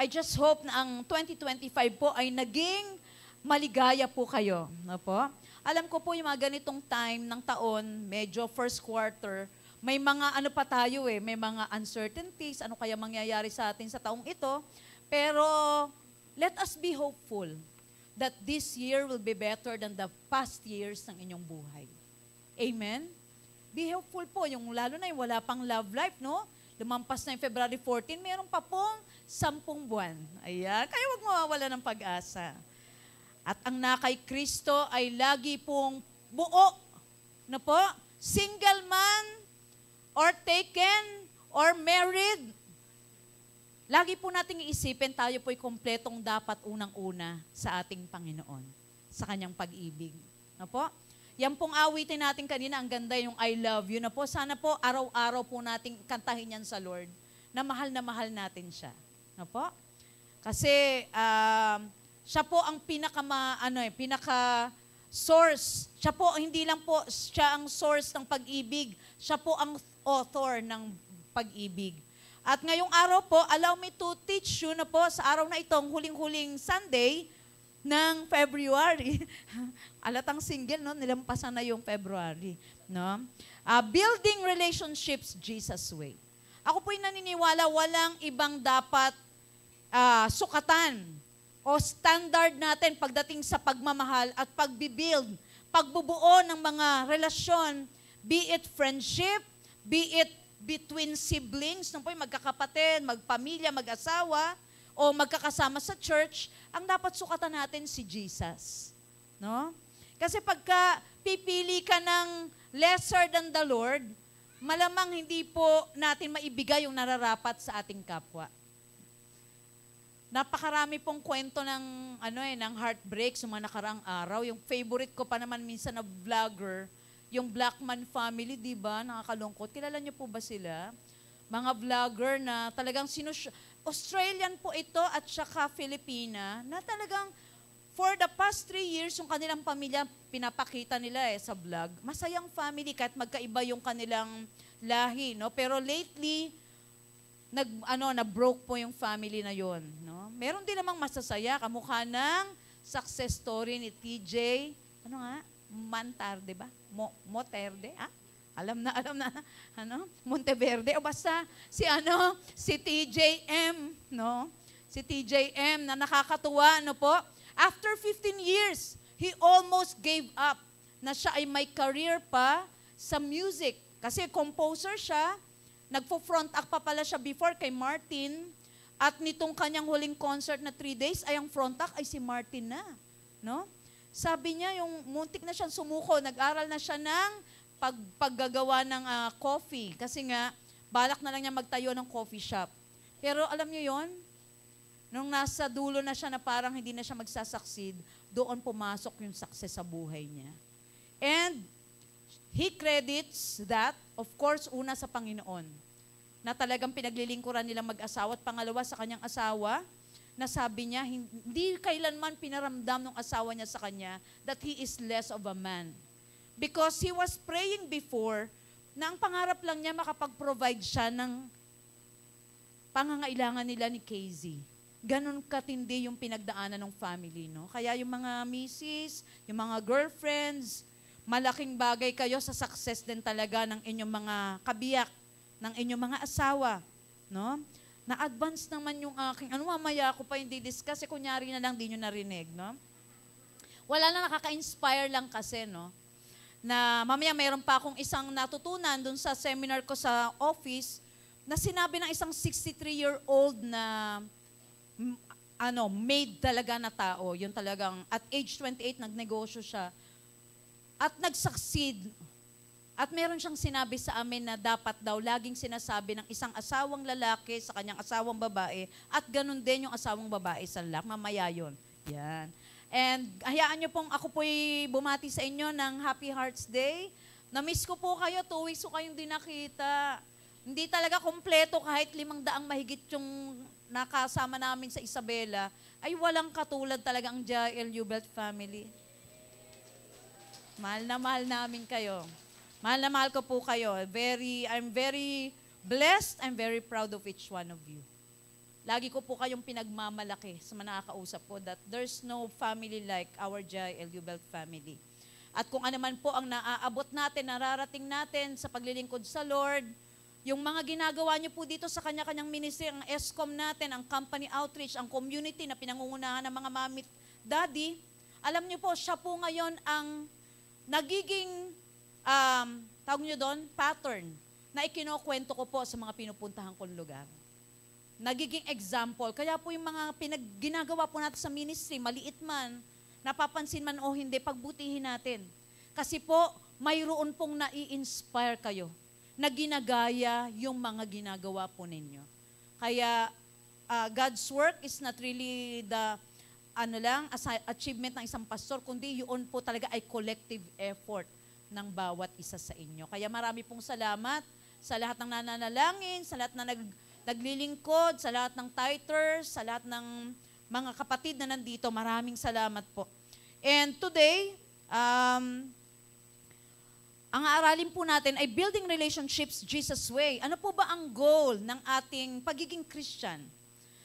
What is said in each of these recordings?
I just hope na ang 2025 po ay naging maligaya po kayo. No po? Alam ko po yung mga ganitong time ng taon, medyo first quarter, may mga ano pa tayo may mga uncertainties, ano kaya mangyayari sa atin sa taong ito. Pero let us be hopeful that this year will be better than the past years ng inyong buhay. Amen? Be hopeful po, lalo na yung wala pang love life, no? Lumampas na yung February 14, meron pa pong 10 buwan. Ayan, kaya huwag mawawala ng pag-asa. At ang nakay Kristo ay lagi pong buo, no po? Single man, or taken, or married. Lagi po nating iisipin, tayo po'y kompletong dapat unang-una sa ating Panginoon, sa kanyang pag-ibig. No po? Yan pong awitin natin kanina, ang ganda yung I love you. Na po, sana po araw-araw po nating kantahin yan sa Lord, na mahal natin siya. No po? Kasi siya po ang pinaka-source. Siya po, hindi lang po siya ang source ng pag-ibig. Siya po ang author ng pag-ibig. At ngayong araw po, allow me to teach you na po sa araw na itong huling-huling Sunday ng February. Alatang single, no? Nilampasan na yung February. No? Building relationships Jesus way. Ako po'y naniniwala, walang ibang dapat sukatan o standard natin pagdating sa pagmamahal at pagbibuild, pagbubuo ng mga relasyon, be it friendship, be it between siblings, nung po'y magkakapatid, magpamilya, mag-asawa, o magkakasama sa church, ang dapat sukatan natin si Jesus. No? Kasi pagka pipili ka ng lesser than the Lord, malamang hindi po natin maibigay yung nararapat sa ating kapwa. Napakarami pong kwento ng heartbreak sa mga nakaraang araw. Yung favorite ko pa naman minsan na vlogger, yung Blackman family, di ba? Nakakalungkot. Kilala niyo po ba sila? Mga vlogger na talagang Australian po ito at saka Filipina, na talagang for the past 3 years, yung kanilang pamilya, pinapakita nila sa vlog. Masayang family kahit magkaiba yung kanilang lahi, no? Pero lately, na-broke po yung family na yon, no? Meron din namang masasaya, kamukha ng success story ni TJ, Manterde ba? Moterde, Alam na, Monteverde, o basta si TJM, no? Si TJM na nakakatuwa, no po? After 15 years, he almost gave up na siya ay may career pa sa music. Kasi composer siya, nagpo-front act pa pala siya before kay Martin, at nitong kanyang huling concert na 3 days, ay ang front act ay si Martin na, no? Sabi niya, yung muntik na siyang sumuko, nag-aral na siya ng paggagawa ng coffee. Kasi nga, balak na lang niya magtayo ng coffee shop. Pero alam niyo yon, nung nasa dulo na siya na parang hindi na siya magsasucceed, doon pumasok yung success sa buhay niya. And he credits that, of course, una sa Panginoon, na talagang pinaglilingkuran nilang mag-asawa, at pangalawa sa kanyang asawa, na sabi niya, hindi kailanman pinaramdam ng asawa niya sa kanya that he is less of a man. Because he was praying before na ang pangarap lang niya makapag-provide siya ng pangangailangan nila ni KZ. Ganon katindi yung pinagdaanan ng family, no? Kaya yung mga misis, yung mga girlfriends, malaking bagay kayo sa success din talaga ng inyong mga kabiyak, ng inyong mga asawa, no? Na-advance naman yung aking, mamaya ako pa hindi discuss, kunyari na lang, di nyo narinig, no? Wala na, nakaka-inspire lang kasi, no? Na mamaya mayroon pa akong isang natutunan dun sa seminar ko sa office, na sinabi ng isang 63-year-old na, maid talaga na tao, yun talagang, at age 28, nagnegosyo siya, at nag-succeed. At meron siyang sinabi sa amin na dapat daw laging sinasabi ng isang asawang lalaki sa kanyang asawang babae at ganun din yung asawang babae sa lalaki. Mamaya yun. Yan. And hayaan nyo pong ako po'y bumati sa inyo ng Happy Hearts Day. Na-miss ko po kayo, 2 weeks ko kayong di nakita. Hindi talaga kompleto kahit 500 mahigit yung nakasama namin sa Isabela. Ay walang katulad talaga ang Jael Hubert family. Mahal na mahal namin kayo. Mahal na mahal ko po kayo. I'm very blessed. I'm very proud of each one of you. lagi ko po kayong pinagmamalaki sa mga nakakausap ko that there's no family like our JLU Belt family. At kung ano man po ang naaabot natin, nararating natin sa paglilingkod sa Lord, yung mga ginagawa niyo po dito sa kanya-kanyang ministry, ang ESCOM natin, ang company outreach, ang community na pinangungunahan ng mga mami, daddy, alam niyo po, siya po ngayon ang nagiging, tawag niyo doon, pattern na ikinukwento ko po sa mga pinupuntahan kong lugar. Nagiging example. Kaya po yung mga ginagawa po natin sa ministry, maliit man, napapansin man o hindi, pagbutihin natin. Kasi po, mayroon pong nai-inspire kayo na ginagaya yung mga ginagawa po ninyo. Kaya, God's work is not really the achievement ng isang pastor, kundi yun po talaga ay collective effort ng bawat isa sa inyo. Kaya marami pong salamat sa lahat ng nananalangin, sa lahat na naglilingkod, sa lahat ng tithers, sa lahat ng mga kapatid na nandito. Maraming salamat po. And today, ang aaralin po natin ay Building Relationships Jesus Way. Ano po ba ang goal ng ating pagiging Christian?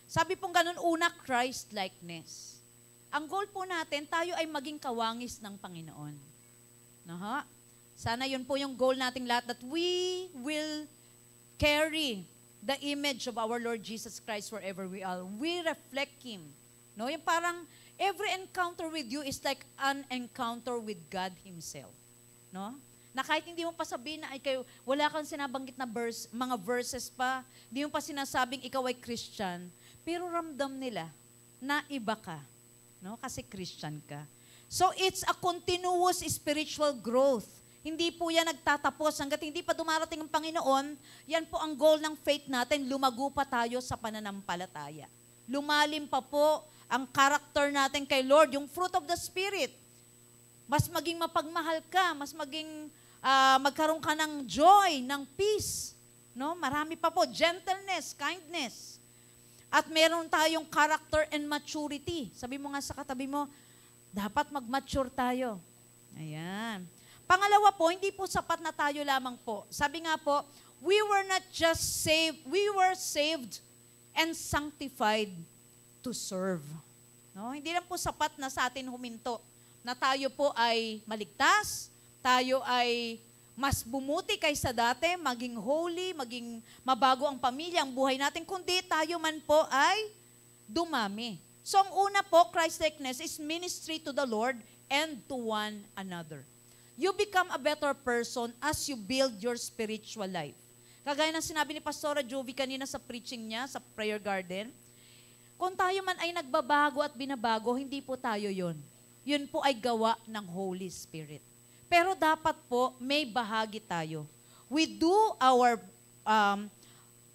Sabi pong ganun, una, Christ-likeness. Ang goal po natin, tayo ay maging kawangis ng Panginoon. Naha? Sana yun po yung goal nating lahat, that we will carry the image of our Lord Jesus Christ wherever we are. We reflect Him. No? Yung parang every encounter with you is like an encounter with God Himself. No? Na kahit hindi mo pa sabihin na wala kang sinabanggit na mga verses pa, hindi mo pa sinasabing ikaw ay Christian, pero ramdam nila na iba ka. No? Kasi Christian ka. So it's a continuous spiritual growth. Hindi po yan nagtatapos. Hanggat hindi pa dumarating ang Panginoon, yan po ang goal ng faith natin, lumago pa tayo sa pananampalataya. Lumalim pa po ang character natin kay Lord, yung fruit of the Spirit. Mas maging mapagmahal ka, mas maging magkaroon ka ng joy, ng peace. No? Marami pa po, gentleness, kindness. At meron tayong character and maturity. Sabi mo nga sa katabi mo, dapat mag-mature tayo. Ayan. Pangalawa po, hindi po sapat na tayo lamang po. Sabi nga po, we were not just saved, we were saved and sanctified to serve. No? Hindi lang po sapat na sa atin huminto, na tayo po ay maligtas, tayo ay mas bumuti kaysa dati, maging holy, maging mabago ang pamilya, ang buhay natin, kundi tayo man po ay dumami. So ang una po, Christ-likeness is ministry to the Lord and to one another. You become a better person as you build your spiritual life. Kagaya ng sinabi ni Pastora Jovi kanina sa preaching niya, sa prayer garden, kung tayo man ay nagbabago at binabago, hindi po tayo yun. Yun po ay gawa ng Holy Spirit. Pero dapat po, may bahagi tayo. We do our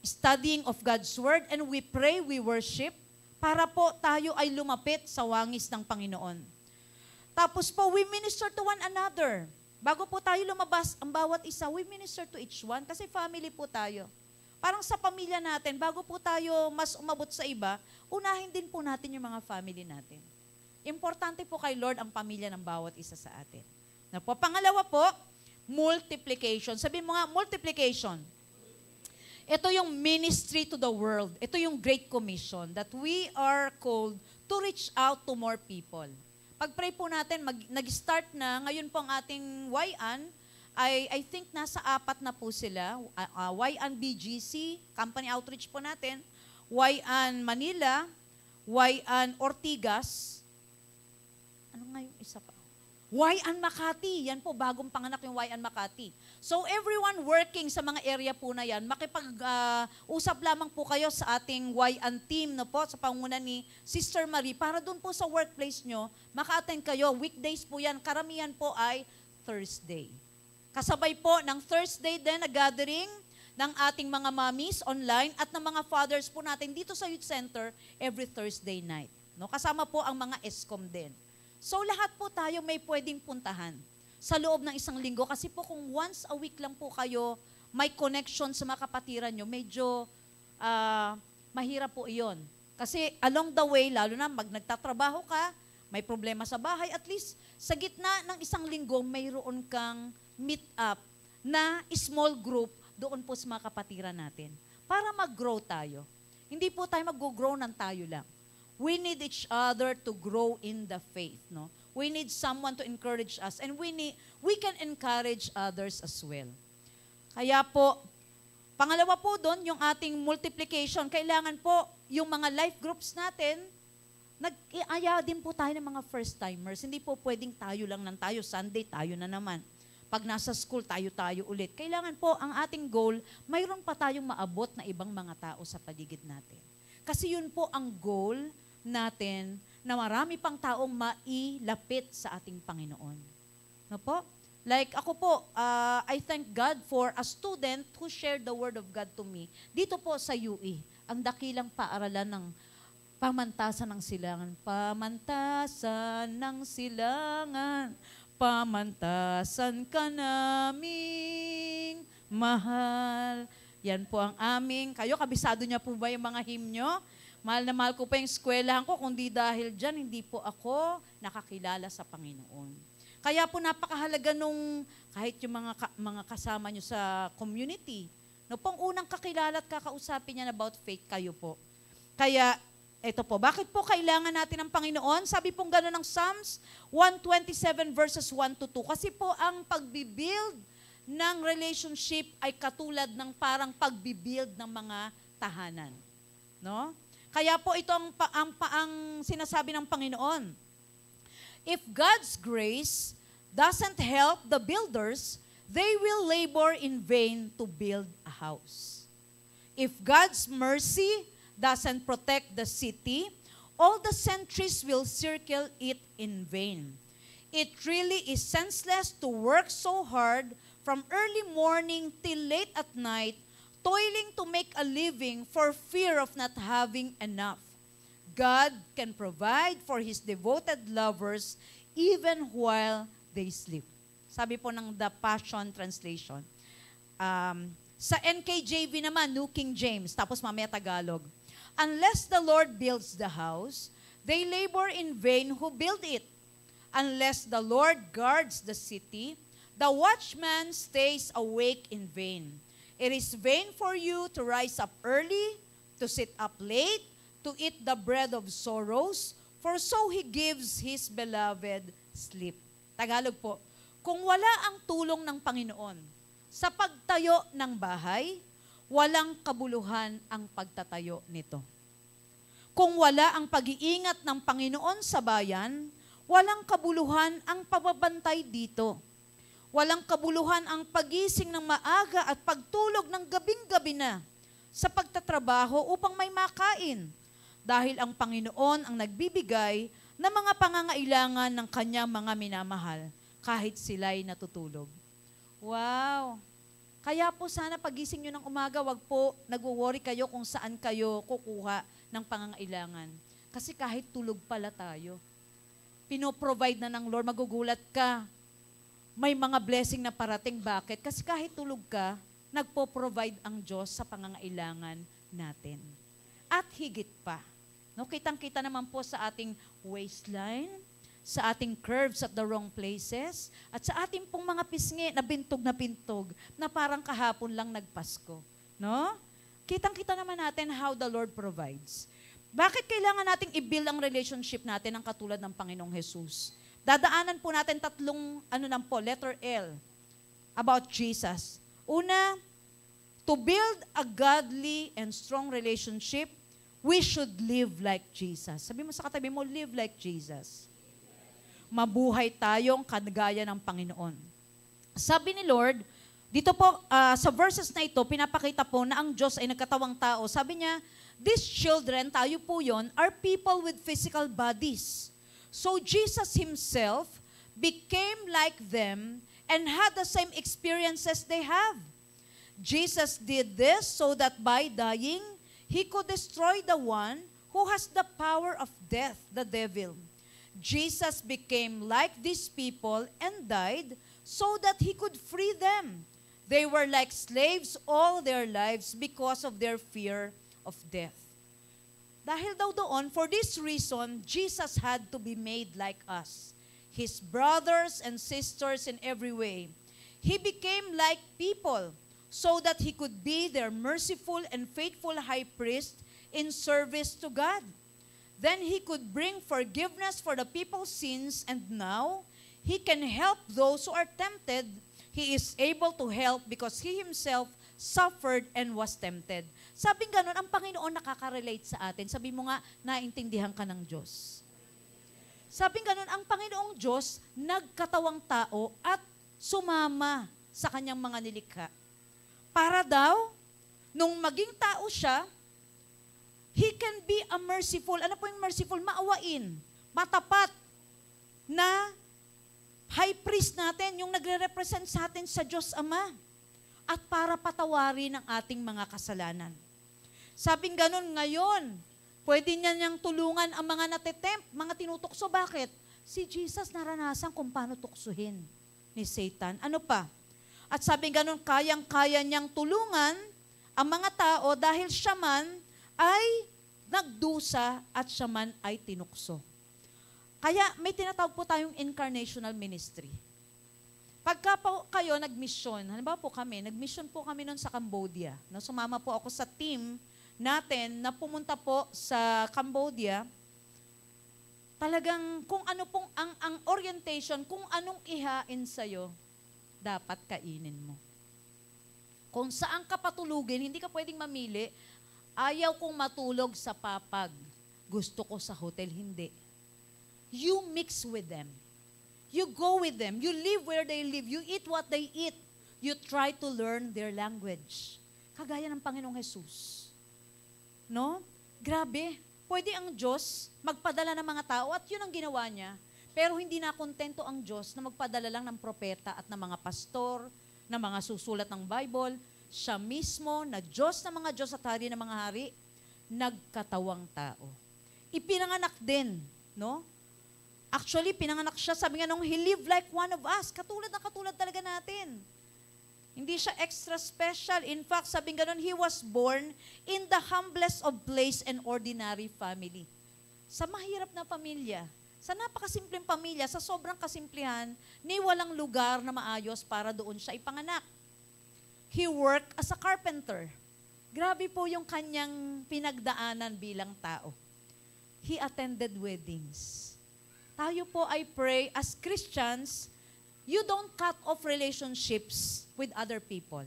studying of God's Word and we pray, we worship, para po tayo ay lumapit sa wangis ng Panginoon. Tapos po, we minister to one another. Bago po tayo lumabas, ang bawat isa, we minister to each one kasi family po tayo. Parang sa pamilya natin, bago po tayo mas umabot sa iba, unahin din po natin yung mga family natin. Importante po kay Lord ang pamilya ng bawat isa sa atin. Na po, pangalawa po, multiplication. Sabihin mo nga, multiplication. Ito yung ministry to the world. Ito yung Great Commission that we are called to reach out to more people. Pag-pray po natin, nag-start na, ngayon po ang ating YAN, I think nasa 4 na po sila. YAN BGC, company outreach po natin, YAN Manila, YAN Ortigas, ano nga yung isa pa? YAN Makati, yan po, bagong panganak yung YAN Makati. So everyone working sa mga area po na yan, makipag-usap lamang po kayo sa ating YAN team no po, sa panguna ni Sister Marie, para doon po sa workplace nyo, maka-attend kayo. Weekdays po yan, karamihan po ay Thursday. Kasabay po ng Thursday din na gathering ng ating mga mommies online at ng mga fathers po natin dito sa Youth Center every Thursday night. No? Kasama po ang mga ESCOM din. So lahat po tayo may pwedeng puntahan sa loob ng isang linggo. Kasi po kung once a week lang po kayo may connection sa mga kapatiran nyo, medyo mahirap po iyon. Kasi along the way, lalo na nagtatrabaho ka, may problema sa bahay, at least sa gitna ng isang linggo, mayroon kang meet up na small group doon po sa mga kapatiran natin para mag-grow tayo. Hindi po tayo mag-grow ng tayo lang. We need each other to grow in the faith, no? We need someone to encourage us, and we can encourage others as well. Kaya po, pangalawa po doon, yung ating multiplication, kailangan po yung mga life groups natin, nag-iaya din po tayo ng mga first-timers. Hindi po pwedeng tayo lang ng tayo, Sunday tayo na naman. Pag nasa school, tayo ulit. Kailangan po, ang ating goal, mayroon pa tayong maabot na ibang mga tao sa paligid natin. Kasi yun po ang goal natin, na marami pang taong mailapit sa ating Panginoon. No po? Like ako po, I thank God for a student who shared the Word of God to me. Dito po sa UE, ang dakilang paaralan ng pamantasan ng silangan. Pamantasan ng silangan, pamantasan ka naming mahal. Yan po ang aming, kayo kabisado niya po ba yung mga hymnyo? Mahal na mahal ko pa yung eskwelahan ko, kundi dahil dyan, hindi po ako nakakilala sa Panginoon. Kaya po napakahalaga nung kahit yung mga kasama nyo sa community, no, pong unang kakilala at kakausapin niya about faith, kayo po. Kaya, eto po, bakit po kailangan natin ng Panginoon? Sabi pong gano'n ng Psalms 127 verses 1 to 2. Kasi po ang pagbibuild ng relationship ay katulad ng parang pagbibuild ng mga tahanan. No? Kaya po ito ang sinasabi ng Panginoon. If God's grace doesn't help the builders, they will labor in vain to build a house. If God's mercy doesn't protect the city, all the sentries will circle it in vain. It really is senseless to work so hard from early morning till late at night, toiling to make a living for fear of not having enough. God can provide for His devoted lovers even while they sleep. Sabi po ng The Passion Translation. Sa NKJV naman, New King James, tapos mamaya Tagalog. Unless the Lord builds the house, they labor in vain who build it. Unless the Lord guards the city, the watchman stays awake in vain. It is vain for you to rise up early, to sit up late, to eat the bread of sorrows, for so He gives His beloved sleep. Tagalog po, kung wala ang tulong ng Panginoon sa pagtayo ng bahay, walang kabuluhan ang pagtatayo nito. Kung wala ang pag-iingat ng Panginoon sa bayan, walang kabuluhan ang pagbabantay dito. Walang kabuluhan ang pagising ng maaga at pagtulog ng gabing-gabi na sa pagtatrabaho upang may makain. Dahil ang Panginoon ang nagbibigay ng mga pangangailangan ng kanyang mga minamahal kahit sila'y natutulog. Wow! Kaya po sana pagising nyo ng umaga, wag po nagwo-worry kayo kung saan kayo kukuha ng pangangailangan. Kasi kahit tulog pala tayo, pinoprovide na ng Lord, magugulat ka. May mga blessing na parating. Bakit? Kasi kahit tulog ka, nagpo-provide ang Diyos sa pangangailangan natin. At higit pa. No, kitang-kita naman po sa ating waistline, sa ating curves at the wrong places, at sa ating pong mga pisngi na bintog, na parang kahapon lang nagpasko. No? Kitang-kita naman natin how the Lord provides. Bakit kailangan nating i-build ang relationship natin ng katulad ng Panginoong Jesus? Dadaanan po natin tatlong, letter L, about Jesus. Una, to build a godly and strong relationship, we should live like Jesus. Sabi mo sa katabi mo, live like Jesus. Mabuhay tayong kagaya ng Panginoon. Sabi ni Lord, dito po, sa verses na ito, pinapakita po na ang Diyos ay nagkatawang tao. Sabi niya, these children, tayo po yon, are people with physical bodies. So Jesus Himself became like them and had the same experiences they have. Jesus did this so that by dying, He could destroy the one who has the power of death, the devil. Jesus became like these people and died so that He could free them. They were like slaves all their lives because of their fear of death. Dahil daw doon, for this reason, Jesus had to be made like us, His brothers and sisters in every way. He became like people so that He could be their merciful and faithful high priest in service to God. Then he could bring forgiveness for the people's sins, and now he can help those who are tempted. He is able to help because he himself suffered and was tempted. Sabing ganun, ang Panginoon nakaka-relate sa atin. Sabi mo nga, naintindihan ka ng Diyos. Sabing ganun, ang Panginoong Diyos nagkatawang tao at sumama sa kanyang mga nilikha. Para daw, nung maging tao siya, He can be a merciful. Ano po yung merciful? Maawain, matapat na high priest natin, yung nagre-represent sa atin sa Diyos Ama. At para patawarin ang ating mga kasalanan. Sabing ganun ngayon, pwede niya niyang tulungan ang mga natitempt, mga tinutukso. Bakit? Si Jesus naranasan kung paano tuksuhin ni Satan. Ano pa? At sabing ganun, kayang-kaya niyang tulungan ang mga tao dahil siya man ay nagdusa at siya man ay tinukso. Kaya may tinatawag po tayong incarnational ministry. Pagka po kayo nag-mission, halimbawa po kami, nag-mission po kami noon sa Cambodia. No, sumama po ako sa team natin na pumunta po sa Cambodia. Talagang kung ano pong ang orientation, kung anong ihain sa'yo, dapat kainin mo. Kung saan ka patulugin, hindi ka pwedeng mamili. Ayaw kong matulog sa papag. Gusto ko sa hotel, hindi. You mix with them. You go with them. You live where they live. You eat what they eat. You try to learn their language. Kagaya ng Panginoong Jesus. No? Grabe. Pwede ang Diyos magpadala ng mga tao at yun ang ginawa niya. Pero hindi na kontento ang Diyos na magpadala lang ng propeta at ng mga pastor, ng mga susulat ng Bible. Siya mismo na Diyos ng mga Diyos at hari ng mga hari, nagkatawang tao. Ipinanganak din, no? Actually, pinanganak siya, sabi nga nung, he lived like one of us. Katulad na katulad talaga natin. Hindi siya extra special. In fact, sabi nga nun, he was born in the humblest of place and ordinary family. Sa mahirap na pamilya, sa napakasimpleng pamilya, sa sobrang kasimplihan, ni walang lugar na maayos para doon siya ipanganak. He worked as a carpenter. Grabe po yung kanyang pinagdaanan bilang tao. He attended weddings. Tayo po ay pray as Christians, you don't cut off relationships with other people.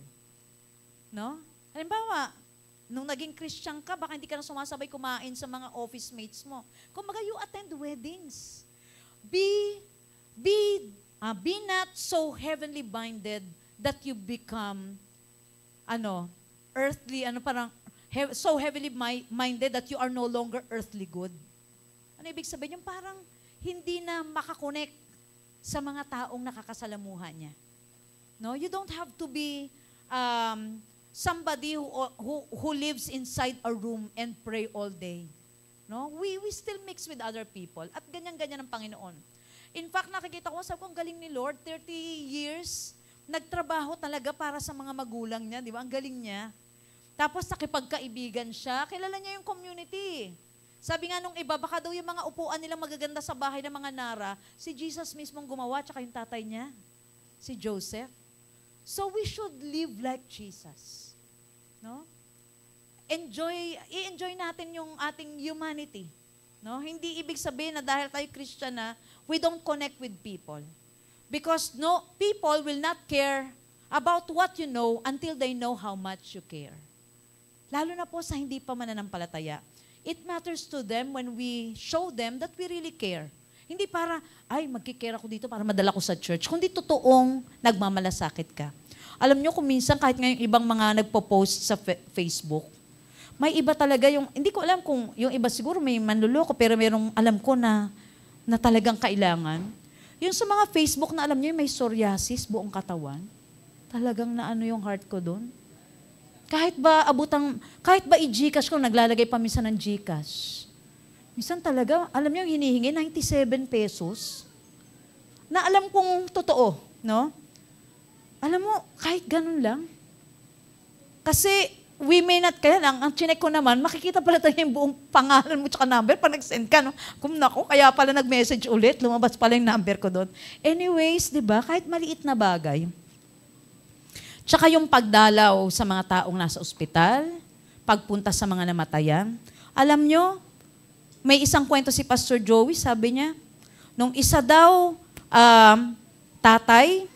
No? Halimbawa, nung naging Christian ka, baka hindi ka na sumasabay kumain sa mga office mates mo. Kumbaga, you attend weddings. Be not so heavenly minded that you become earthly, so heavily minded that you are no longer earthly good. Ano ibig sabihin? Yung parang hindi na makakonect sa mga taong nakakasalamuhan niya. No, you don't have to be somebody who lives inside a room and pray all day. No, we still mix with other people at ganyan-ganyan ang Panginoon. In fact, nakikita ko, sabi ko, ang galing ni Lord, 30 years nagtrabaho talaga para sa mga magulang niya, di ba? Ang galing niya. Tapos nakipagkaibigan siya, kilala niya yung community. Sabi nga nung iba, baka daw yung mga upuan nilang magaganda sa bahay ng mga Nara, si Jesus mismong gumawa, tsaka yung tatay niya, si Joseph. So we should live like Jesus. No? I-enjoy natin yung ating humanity. No? Hindi ibig sabihin na dahil tayo Christian na, we don't connect with people. Because people will not care about what you know until they know how much you care. Lalo na po sa hindi pa mananampalataya. It matters to them when we show them that we really care. Hindi para, magkikare ako dito para madala ko sa church. Kundi totoong nagmamalasakit ka. Alam nyo kung minsan kahit ngayong ibang mga nagpo-post sa Facebook, may iba talaga yung, hindi ko alam kung yung iba siguro may manluloko, pero merong alam ko na talagang kailangan. Yung sa mga Facebook na alam nyo, may psoriasis, buong katawan. Talagang yung heart ko doon. Kahit ba i-Gcash ko, naglalagay pa minsan ng Gcash. Minsan talaga, alam nyo, hinihingi 97 pesos. Na alam kong totoo, no? Alam mo, kahit ganun lang. Kasi, we may not, kaya lang, ang chinek ko naman, makikita pala tayo yung buong pangalan mo tsaka number pag nag-send ka, no? Kung nako, kaya pala nag-message ulit, lumabas pala yung number ko doon. Anyways, di ba, kahit maliit na bagay. Tsaka yung pagdalaw sa mga taong nasa ospital, pagpunta sa mga namatayan, Alam nyo, may isang kwento si Pastor Joey, sabi niya, nung isa daw, tatay,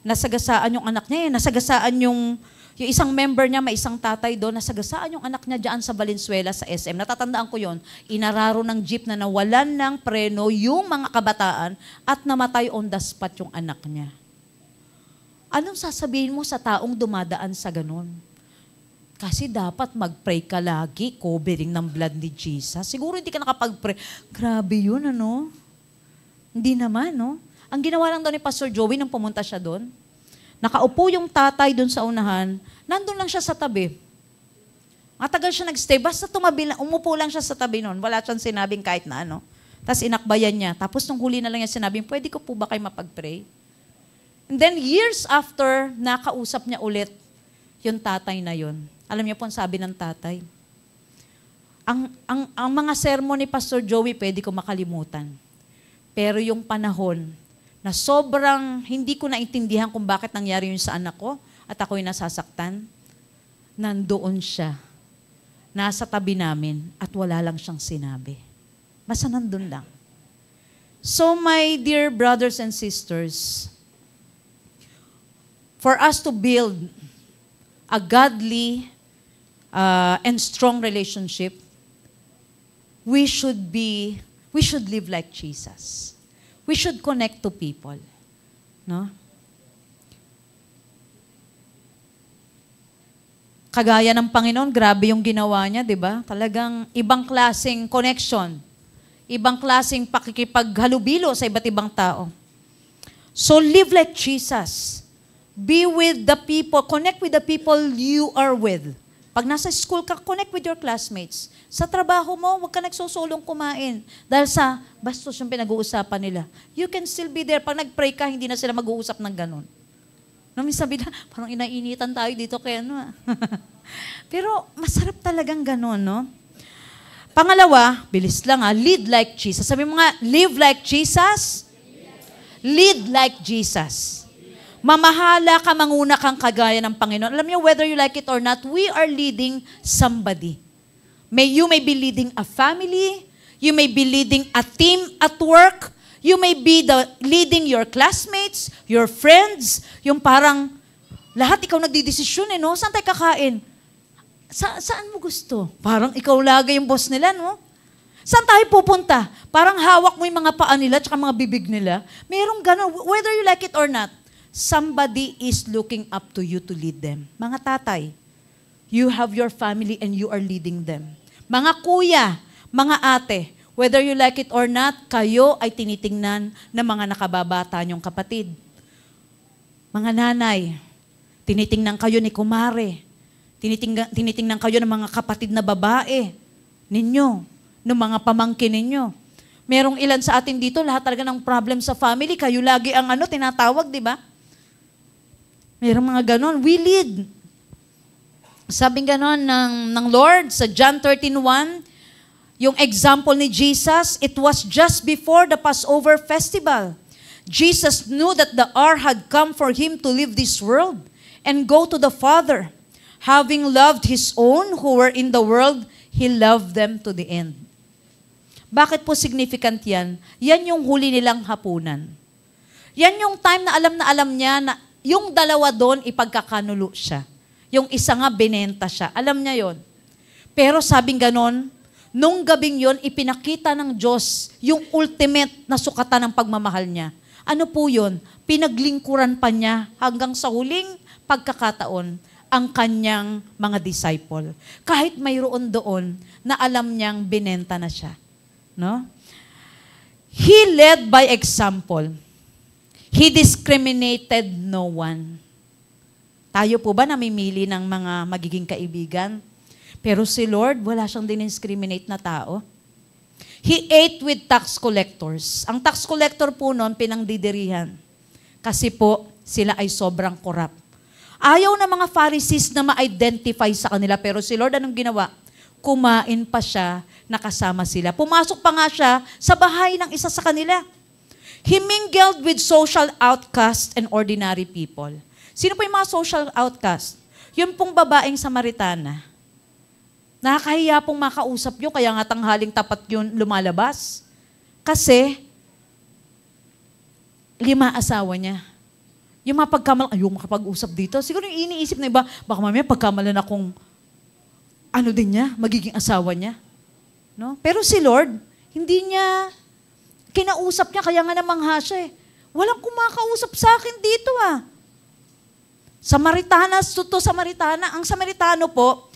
nasagasaan yung anak niya, nasagasaan yung isang member niya, may isang tatay doon, nasagasaan yung anak niya dyan sa Valenzuela, sa SM. Natatandaan ko yon. Inararo ng jeep na nawalan ng preno yung mga kabataan at namatay on the spot yung anak niya. Anong sasabihin mo sa taong dumadaan sa ganun? Kasi dapat mag-pray ka lagi, covering ng blood ni Jesus. Siguro hindi ka nakapag-pray. Grabe yun, ano? Hindi naman, no? Ang ginawa lang daw ni Pastor Joey nang pumunta siya doon, nakaupo yung tatay doon sa unahan, nandun lang siya sa tabi. Matagal siya nagstay, basta umupo lang siya sa tabi noon. Wala siyang sinabing kahit na ano. Tapos inakbayan niya. Tapos nung huli na lang niya sinabing, pwede ko po ba kayo mapag-pray? And then years after, nakausap niya ulit yung tatay na yun. Alam niyo po ang sabi ng tatay? Ang mga sermon ni Pastor Joey, pwede ko makalimutan. Pero yung panahon na sobrang hindi ko naintindihan kung bakit nangyari yun sa anak ko at ako'y nasasaktan, nandoon siya. Nasa tabi namin at wala lang siyang sinabi. Basta nandun lang. So my dear brothers and sisters, for us to build a godly and strong relationship, we should live like Jesus. We should connect to people. No? Kagaya ng Panginoon, grabe yung ginawa niya, di ba? Talagang ibang klaseng connection. Ibang klaseng pakikipaghalubilo sa iba't ibang tao. So live like Jesus. Be with the people. Connect with the people you are with. Pag nasa school ka, connect with your classmates. Sa trabaho mo, huwag ka nagsusulong kumain. Dahil sa bastos yung pinag-uusapan nila. You can still be there. Pag nag-pray ka, hindi na sila mag-uusap ng ganun. Sabi na, parang inainitan tayo dito kaya ano. Pero masarap talagang ganun, no? Pangalawa, bilis lang lead like Jesus. Sabi mo nga, live like Jesus. Lead like Jesus. Mamahala ka, manguna kang kagaya ng Panginoon. Alam niyo, whether you like it or not, we are leading somebody. You may be leading a family, you may be leading a team at work, you may be leading your classmates, your friends, yung parang lahat ikaw nagdidesisyon no? Saan tayo kakain? Saan mo gusto? Parang ikaw lagi yung boss nila, no? Saan tayo pupunta? Parang hawak mo yung mga paa nila at mga bibig nila. Merong gano'n, whether you like it or not, somebody is looking up to you to lead them. Mga tatay, you have your family and you are leading them. Mga kuya, mga ate, whether you like it or not, kayo ay tinitingnan ng mga nakababata niyong kapatid. Mga nanay, tinitingnan kayo ni kumare. Tinitingnan kayo ng mga kapatid na babae ninyo, ng mga pamangkin ninyo. Merong ilan sa atin dito, lahat talaga ng problem sa family, kayo lagi ang tinatawag, di ba? Merong mga ganon. We lead. Sabing ganon ng Lord sa John 13:1, yung example ni Jesus, it was just before the Passover festival. Jesus knew that the hour had come for him to leave this world and go to the Father. Having loved his own who were in the world, he loved them to the end. Bakit po significant yan? Yan yung huli nilang hapunan. Yan yung time na alam niya na yung dalawa doon ipagkakanulo siya. Yung isa nga binenta siya. Alam niya yon. Pero sabing ganon, nung gabing yon, ipinakita ng Diyos yung ultimate na sukatan ng pagmamahal niya. Ano po yun? Pinaglingkuran pa niya hanggang sa huling pagkakataon ang kanyang mga disciple. Kahit mayroon doon na alam niyang binenta na siya. No? He led by example. He discriminated no one. Tayo po ba namimili ng mga magiging kaibigan? Pero si Lord, wala siyang diniscriminate na tao. He ate with tax collectors. Ang tax collector po noon, pinangdidirihan. Kasi po, sila ay sobrang corrupt. Ayaw na mga Pharisees na ma-identify sa kanila. Pero si Lord, anong ginawa? Kumain pa siya, nakasama sila. Pumasok pa nga siya sa bahay ng isa sa kanila. He mingled with social outcasts and ordinary people. Sino po yung mga social outcasts? Yung pong babaeng Samaritana Nakakahiya pong makausap nyo, kaya nga tanghaling tapat yun lumalabas. Kasi, 5 asawa niya. Yung mapagkamal, ayun, makapag-usap dito. Siguro yung iniisip na iba, baka mamaya pagkamalan akong, din niya, magiging asawa niya. No? Pero si Lord, hindi niya, kinausap niya, kaya nga namangha siya eh. Walang kumakausap sa akin dito Samaritana, Samaritana. Ang Samaritano po,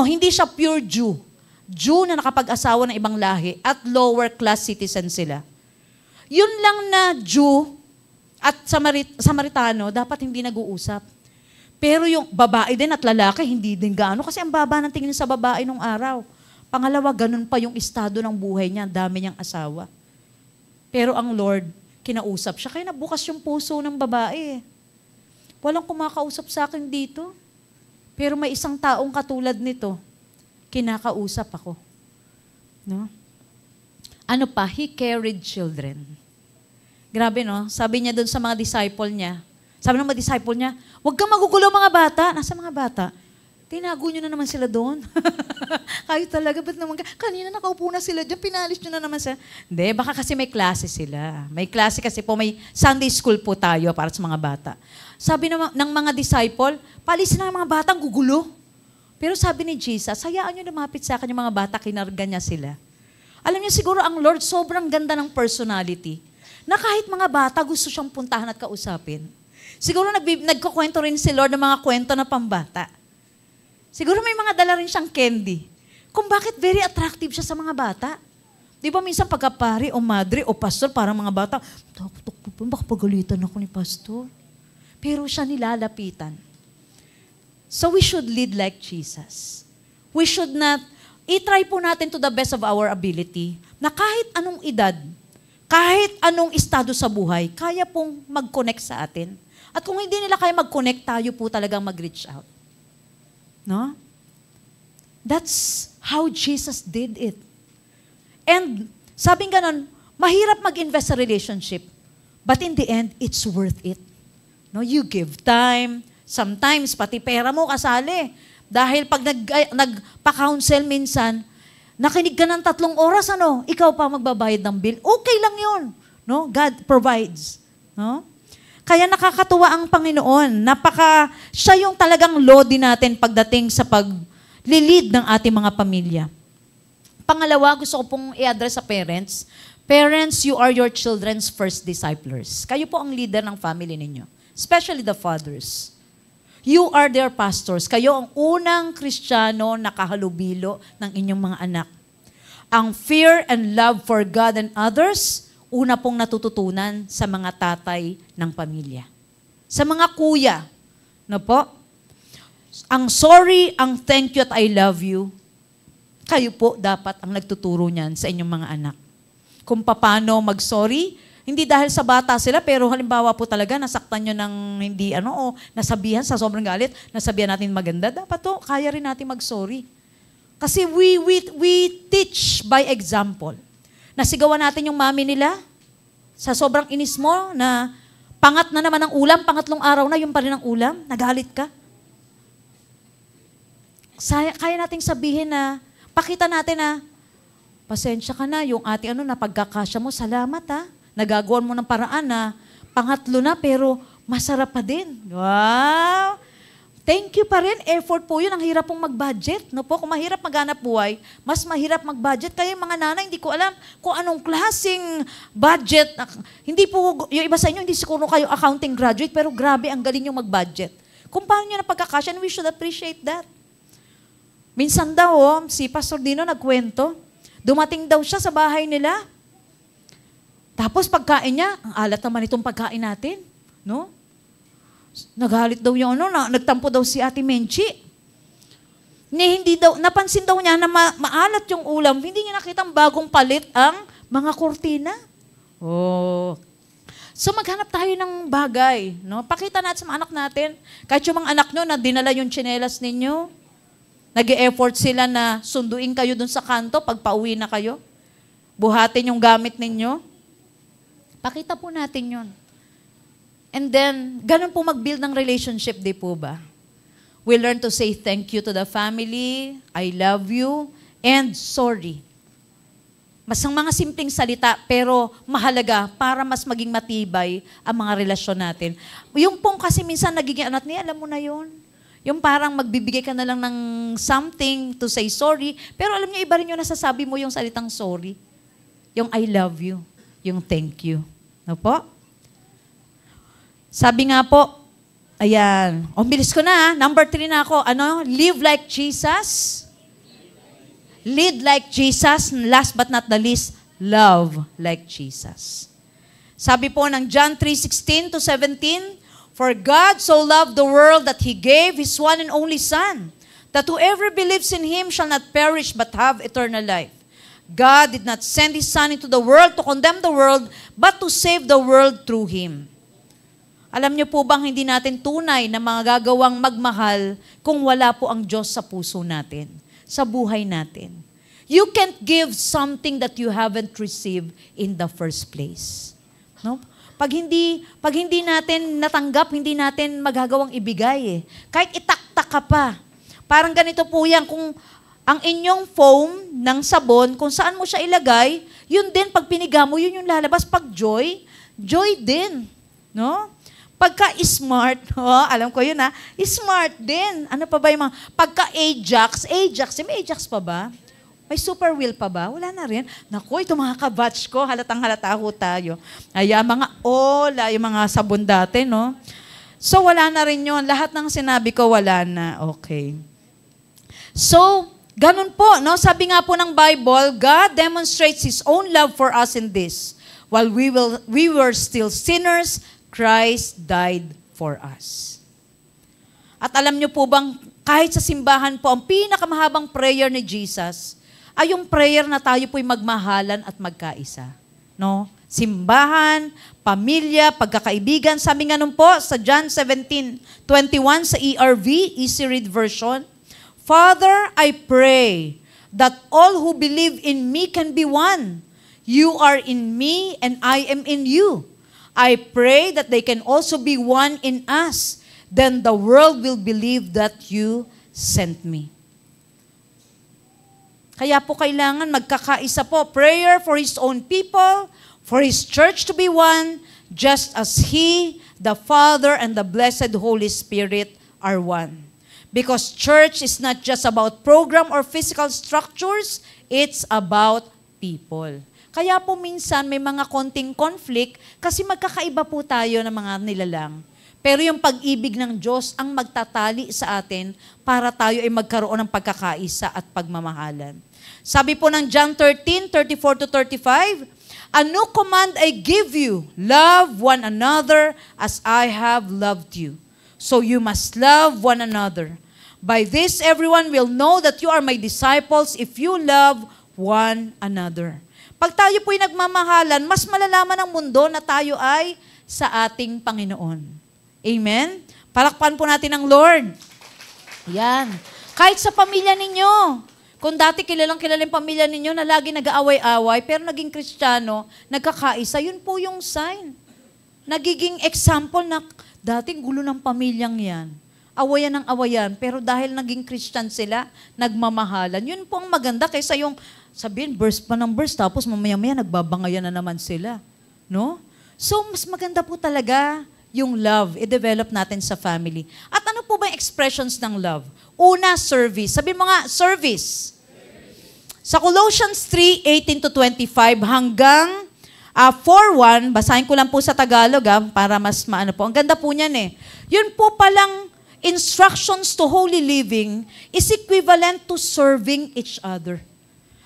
hindi siya pure Jew. Jew na nakapag-asawa ng ibang lahi at lower class citizen sila. Yun lang na Jew at Samaritano, dapat hindi nag-uusap. Pero yung babae din at lalaki, hindi din gaano kasi ang baba ng tingin sa babae nung araw. Pangalawa, ganun pa yung estado ng buhay niya, dami niyang asawa. Pero ang Lord, kinausap siya, kaya nabukas yung puso ng babae. Walang kumakausap sa akin dito. Pero may isang taong katulad nito, kinakausap ako. No? He carried children. Grabe, no? Sabi niya doon sa mga disciple niya, sabi ng mga disciple niya, huwag kang magugulo mga bata. Nasa mga bata? Tinago niyo na naman sila doon. Kayo talaga, ba't naman? Kanina nakaupo na sila dyan, pinalis niyo na naman sila. Hindi, baka kasi may klase sila. May klase kasi po, may Sunday school po tayo para sa mga bata. Sabi ng mga disciple, palisin na ng mga batang gugulo. Pero sabi ni Jesus, hayaan niyo lumapit sa akin yung mga bata, kinarga niya sila. Alam niyo siguro ang Lord, sobrang ganda ng personality, na kahit mga bata gusto siyang puntahan at kausapin. Siguro nagkukwento rin si Lord ng mga kwento na pambata. Siguro may mga dala rin siyang candy. Kung bakit very attractive siya sa mga bata. Di ba minsan pagkapari o madre o pastor, parang mga bata, baka pagalitan ako ni pastor. Pero siya nilalapitan. So we should lead like Jesus. We should not, i-try po natin to the best of our ability, na kahit anong edad, kahit anong estado sa buhay, kaya pong mag-connect sa atin. At kung hindi nila kaya mag-connect, tayo po talagang mag-reach out. No? That's how Jesus did it. And sabing ganon, mahirap mag-invest sa relationship. But in the end, it's worth it. No, you give time. Sometimes, pati pera mo kasali. Dahil pag nagpa-counsel minsan, nakinig ka ng 3 oras, ikaw pa magbabayad ng bill. Okay lang yun. No? God provides. No? Kaya nakakatuwa ang Panginoon. Siya yung talagang lodi natin pagdating sa pag-lead ng ating mga pamilya. Pangalawa, gusto ko pong i-address sa parents. Parents, you are your children's first disciplers. Kayo po ang leader ng family ninyo. Especially the fathers. You are their pastors. Kayo ang unang Kristiyano na kahalubilo ng inyong mga anak. Ang fear and love for God and others, una pong natututunan sa mga tatay ng pamilya. Sa mga kuya, ang sorry, ang thank you at I love you, kayo po dapat ang nagtuturo niyan sa inyong mga anak. Kung paano mag-sorry, hindi dahil sa bata sila, pero halimbawa po talaga, nasaktan nyo ng hindi, o nasabihan sa sobrang galit, nasabihan natin maganda, dapat kaya rin natin mag-sorry. Kasi we teach by example. Nasigawan natin yung mami nila, sa sobrang inis mo, na pangat na naman ang ulam, pangatlong araw na, yung pa rin ang ulam, nagalit ka. Kaya nating sabihin na, pakita natin na, pasensya ka na, yung ate napagkakasya mo, salamat nagagawan mo ng paraan na pangatlo na pero masarap pa din. Wow! Thank you pa rin. Effort po yun. Ang hirap pong mag-budget. Kung mahirap maghanap buhay, mas mahirap mag-budget. Kaya mga nanay, hindi ko alam kung anong klaseng budget. Hindi po, yung iba sa inyo, hindi siguro kayo accounting graduate, pero grabe, ang galing yung mag-budget. Kung paano nyo napagkakasya, we should appreciate that. Minsan daw, si Pastor Dino nagkwento, dumating daw siya sa bahay nila. Tapos pagkain niya, ang alat naman itong pagkain natin. No? Nagalit daw yung nagtampo daw si Ate Menchi. Hindi daw, napansin daw niya na maalat yung ulam. Hindi niya nakitang bagong palit ang mga kurtina. So maghanap tayo ng bagay. No? Pakita natin sa mga anak natin. Kahit yung mga anak nyo na dinala yung tsinelas ninyo, nag-e-effort sila na sunduin kayo dun sa kanto pag pauwi na kayo. Buhatin yung gamit ninyo. Pakita po natin yun. And then, ganun po mag-build ng relationship, di po ba? We learn to say thank you to the family, I love you, and sorry. Mas ang mga simpleng salita, pero mahalaga para mas maging matibay ang mga relasyon natin. Yung pong kasi minsan nagiging anak niya, alam mo na yun. Yung parang magbibigay ka na lang ng something to say sorry, pero alam niyo, iba rin yung nasasabi mo yung salitang sorry. Yung I love you, yung thank you. No po? Sabi nga po, ayan, bilis ko na, number 3 na ako, live like Jesus. Lead like Jesus. Last but not the least, love like Jesus. Sabi po ng John 3:16-17, For God so loved the world that He gave His one and only Son, that whoever believes in Him shall not perish but have eternal life. God did not send His Son into the world to condemn the world, but to save the world through Him. Alam niyo po bang hindi natin tunay na magagawang magmahal kung wala po ang Diyos sa puso natin, sa buhay natin? You can't give something that you haven't received in the first place. No? Pag hindi natin natanggap, hindi natin magagawang ibigay eh. Kahit itaktak ka pa. Parang ganito po yan, kung ang inyong foam ng sabon, kung saan mo siya ilagay, yun din, pag piniga mo, yun yung lalabas. Pag joy din. No? Pagka-smart, alam ko yun smart din. Ano pa ba yung mga, pagka-Ajax, may Ajax pa ba? May super wheel pa ba? Wala na rin. Naku, ito mga kabatch ko, halatang-halata ho tayo. Ayan, mga yung mga sabon dati, no? So, wala na rin yun. Lahat ng sinabi ko, wala na. Okay. So, ganun po, no? Sabi nga po ng Bible, God demonstrates His own love for us in this. While we were still sinners, Christ died for us. At alam niyo po bang, kahit sa simbahan po, ang pinakamahabang prayer ni Jesus, ay yung prayer na tayo po'y magmahalan at magkaisa. No? Simbahan, pamilya, pagkakaibigan. Sabi nga nun po sa John 17:21 sa ERV, Easy Read Version, Father, I pray that all who believe in me can be one. You are in me and I am in you. I pray that they can also be one in us. Then the world will believe that you sent me. Kaya po kailangan magkakaisa po. Prayer for His own people, for His church to be one, just as He, the Father, and the blessed Holy Spirit are one. Because church is not just about program or physical structures, it's about people. Kaya po minsan may mga konting conflict kasi magkakaiba po tayo ng mga nilalang. Pero yung pag-ibig ng Diyos ang magtatali sa atin para tayo ay magkaroon ng pagkakaisa at pagmamahalan. Sabi po ng John 13:34-35, A new command I give you, love one another as I have loved you. So you must love one another. By this everyone will know that you are my disciples if you love one another. Pag tayo po'y nagmamahalan, mas malalaman ng mundo na tayo ay sa ating Panginoon. Amen? Palakpan po natin ang Lord. Yan. Kahit sa pamilya ninyo. Kung dati kilalang yung pamilya ninyo na lagi nag-aaway-away, pero naging Kristiyano, nagkakaisa, yun po yung sign. Nagiging example na dating gulo ng pamilyang yan. Awayan ng awayan, pero dahil naging Christian sila, nagmamahalan. Yun po ang maganda kaysa yung sabihin, burst pa ng burst, tapos mamaya-maya nagbabangayan na naman sila. No? So, mas maganda po talaga yung love, i-develop natin sa family. At ano po ba yung expressions ng love? Una, service. Sabi mo nga, service. Sa Colossians 3:18-25 hanggang 4:1, basahin ko lang po sa Tagalog para mas maano po. Ang ganda po niyan eh. Yun po palang instructions to holy living is equivalent to serving each other.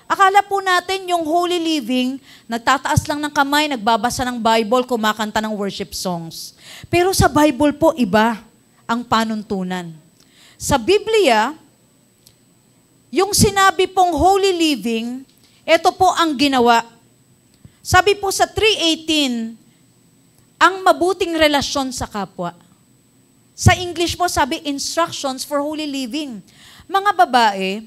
Akala po natin yung holy living, nagtataas lang ng kamay, nagbabasa ng Bible, kumakanta ng worship songs. Pero sa Bible po, iba ang panuntunan. Sa Biblia, yung sinabi pong holy living, ito po ang ginawa. Sabi po sa 3:18, ang mabuting relasyon sa kapwa. Sa English po, sabi, instructions for holy living. Mga babae,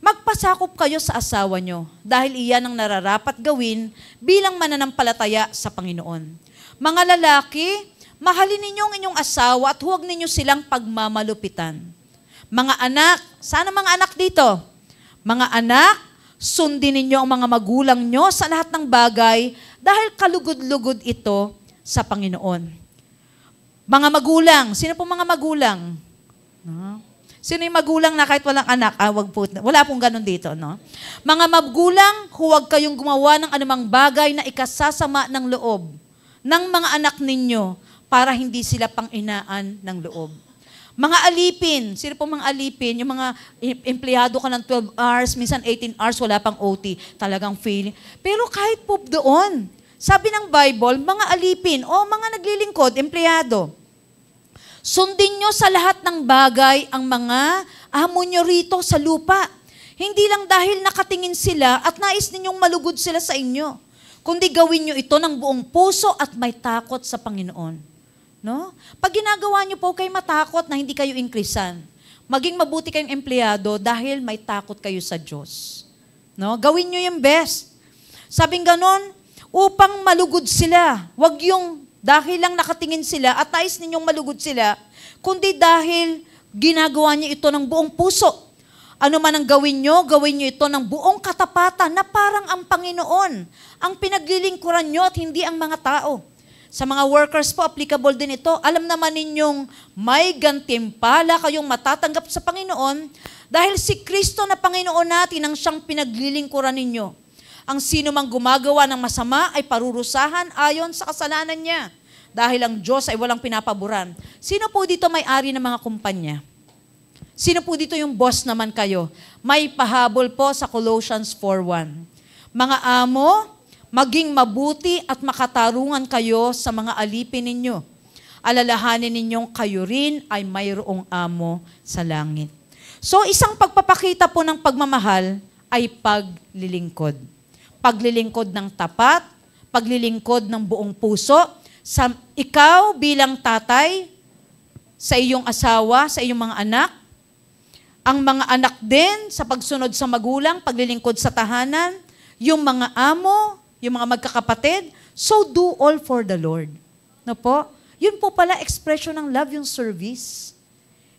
magpasakop kayo sa asawa nyo dahil iyan ang nararapat gawin bilang mananampalataya sa Panginoon. Mga lalaki, mahalin ninyo ang inyong asawa at huwag ninyo silang pagmamalupitan. Mga anak, sana mga anak dito? Mga anak, sundin ninyo ang mga magulang nyo sa lahat ng bagay dahil kalugod-lugod ito sa Panginoon. Mga magulang, sino po mga magulang? No? Sino yung magulang na kahit walang anak? Wag po, wala pong ganun dito. No? Mga magulang, huwag kayong gumawa ng anumang bagay na ikasasama ng loob ng mga anak ninyo para hindi sila pang-inaan ng loob. Mga alipin, sino po mga alipin? Yung mga empleyado ka ng 12 hours, minsan 18 hours, wala pang OT, talagang feeling. Pero kahit po doon, sabi ng Bible, mga alipin o mga naglilingkod, empleyado, sundin nyo sa lahat ng bagay ang mga amo nyo rito sa lupa. Hindi lang dahil nakatingin sila at nais ninyong malugod sila sa inyo, kundi gawin nyo ito ng buong puso at may takot sa Panginoon. No? Pag ginagawa nyo po, kayo matakot na hindi kayo inkrisan. Maging mabuti kayong empleyado dahil may takot kayo sa Diyos. No? Gawin nyo yung best. Sabing ganon, upang malugod sila. Huwag yung dahil lang nakatingin sila at nais ninyong malugod sila, kundi dahil ginagawa nyo ito ng buong puso. Ano man ang gawin nyo ito ng buong katapatan na parang ang Panginoon ang pinaglilingkuran nyo at hindi ang mga tao. Sa mga workers po, applicable din ito. Alam naman ninyong may gantimpala kayong matatanggap sa Panginoon dahil si Kristo na Panginoon natin ang siyang pinaglilingkuran ninyo. Ang sino mang gumagawa ng masama ay parurusahan ayon sa kasalanan niya dahil ang Diyos ay walang pinapaboran. Sino po dito may-ari ng mga kumpanya? Sino po dito yung boss naman kayo? May pahabol po sa Colossians 4:1. Mga amo, maging mabuti at makatarungan kayo sa mga alipin ninyo. Alalahanin ninyong kayo rin ay mayroong amo sa langit. So, isang pagpapakita po ng pagmamahal ay paglilingkod. Paglilingkod ng tapat, paglilingkod ng buong puso. Ikaw bilang tatay, sa iyong asawa, sa iyong mga anak, ang mga anak din sa pagsunod sa magulang, paglilingkod sa tahanan, yung mga amo, yung mga magkakapatid, so do all for the Lord. No po? Yun po pala expression ng love, yung service.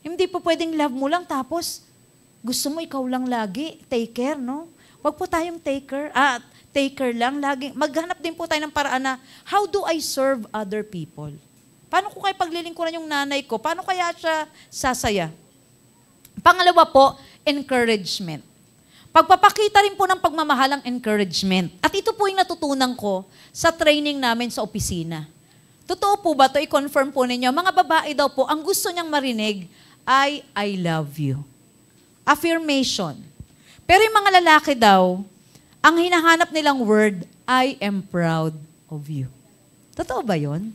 Hindi po pwedeng love mo lang tapos gusto mo ikaw lang lagi, take care, no? Wag po tayong taker lang, lagi. Maghanap din po tayo ng paraan na, how do I serve other people? Paano ko kaya paglilingkuran yung nanay ko? Paano kaya siya sasaya? Pangalawa po, encouragement. Pagpapakita rin po ng pagmamahal ang encouragement. At ito po yung natutunan ko sa training namin sa opisina. Totoo po ba ito? I-confirm po ninyo. Mga babae daw po, ang gusto niyang marinig ay, I love you. Affirmation. Pero yung mga lalaki daw, ang hinahanap nilang word, I am proud of you. Totoo ba yun?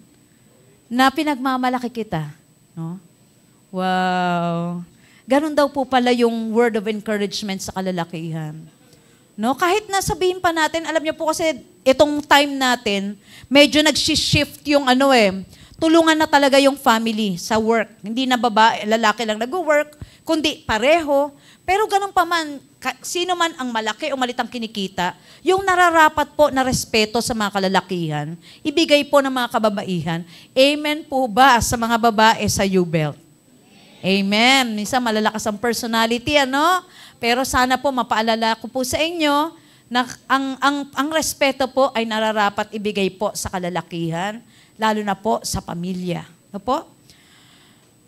Na pinagmamalaki kita. No? Wow. Ganon daw po pala yung word of encouragement sa kalalakihan. No? Kahit na sabihin pa natin, alam niyo po kasi itong time natin, medyo nag-shift yung tulungan na talaga yung family sa work. Hindi na babae, lalaki lang nag-work, kundi pareho. Pero ganun pa man, sino man ang malaki o malitang kinikita, yung nararapat po na respeto sa mga kalalakihan, ibigay po ng mga kababaihan. Amen po ba sa mga babae sa U-Belt? Amen. Minsan malalakas ang personality, Pero sana po mapaalala ko po sa inyo na ang respeto po ay nararapat ibigay po sa kalalakihan, lalo na po sa pamilya. No po?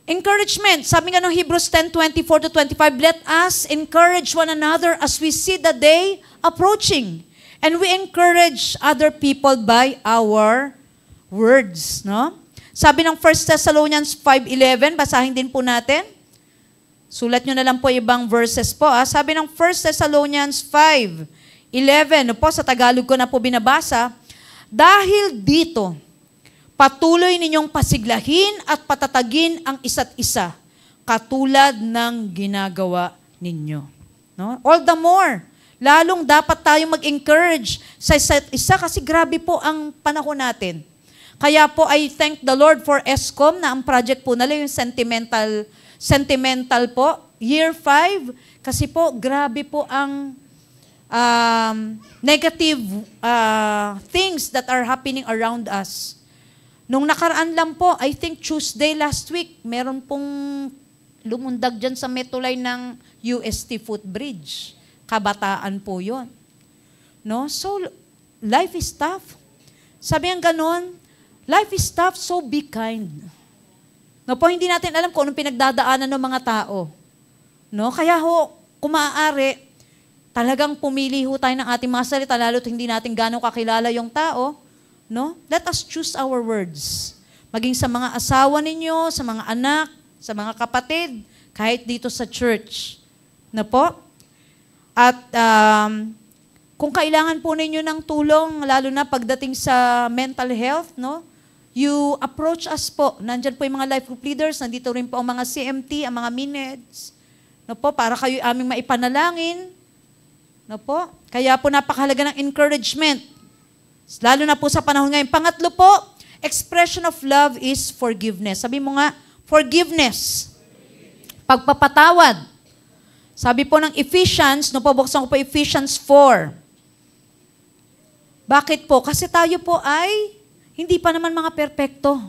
Encouragement. Sabi nga ng Hebrews 10:24-25, let us encourage one another as we see the day approaching. And we encourage other people by our words, no? Sabi ng 1 Thessalonians 5:11, basahin din po natin. Sulat nyo na lang po ibang verses po. Sabi ng 1 Thessalonians 5:11, po, sa Tagalog ko na po binabasa, dahil dito, patuloy ninyong pasiglahin at patatagin ang isa't isa, katulad ng ginagawa ninyo. No? All the more, lalong dapat tayong mag-encourage sa isa't isa kasi grabe po ang panahon natin. Kaya po, I thank the Lord for ESCOM na ang project po nila, yung sentimental po, year 5, kasi po, grabe po ang negative things that are happening around us. Nung nakaraan lang po, I think Tuesday last week, meron pong lumundag dyan sa metulay ng UST Footbridge. Kabataan po yon. No? So, life is tough. Sabi ang ganon, life is tough, so be kind. No po, hindi natin alam kung anong pinagdadaanan ng mga tao. No? Kaya ho, kung maaari, talagang pumili ho tayo ng ating mga salita, lalo't hindi natin gano'ng kakilala yung tao. No? Let us choose our words. Maging sa mga asawa ninyo, sa mga anak, sa mga kapatid, kahit dito sa church. No po? At kung kailangan po ninyo ng tulong, lalo na pagdating sa mental health, no? You approach us po. Nandyan po yung mga life group leaders, nandito rin po ang mga CMT, ang mga minutes, no po, para kayo aming maipanalangin. No po? Kaya po napakahalaga ng encouragement. Lalo na po sa panahon ngayon. Pangatlo po, expression of love is forgiveness. Sabi mo nga, forgiveness. Pagpapatawad. Sabi po ng Ephesians, no po, buksan ko po Ephesians 4. Bakit po? Kasi tayo po ay hindi pa naman mga perpekto.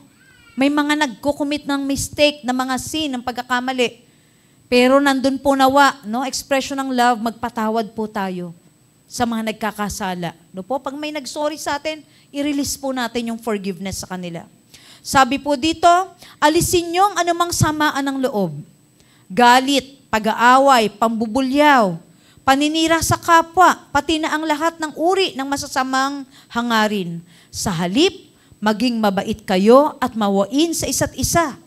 May mga nagko-commit ng mistake, ng mga sin, ng pagkakamali. Pero nandun po nawa, no, expression ng love, magpatawad po tayo sa mga nagkakasala. No po, pag may nag-sorry sa atin, i-release po natin yung forgiveness sa kanila. Sabi po dito, alisin niyo ang anumang samaan ng loob. Galit, pag-aaway, pambubulyaw, paninira sa kapwa, pati na ang lahat ng uri ng masasamang hangarin. Sa halip, maging mabait kayo at mawain sa isa't isa.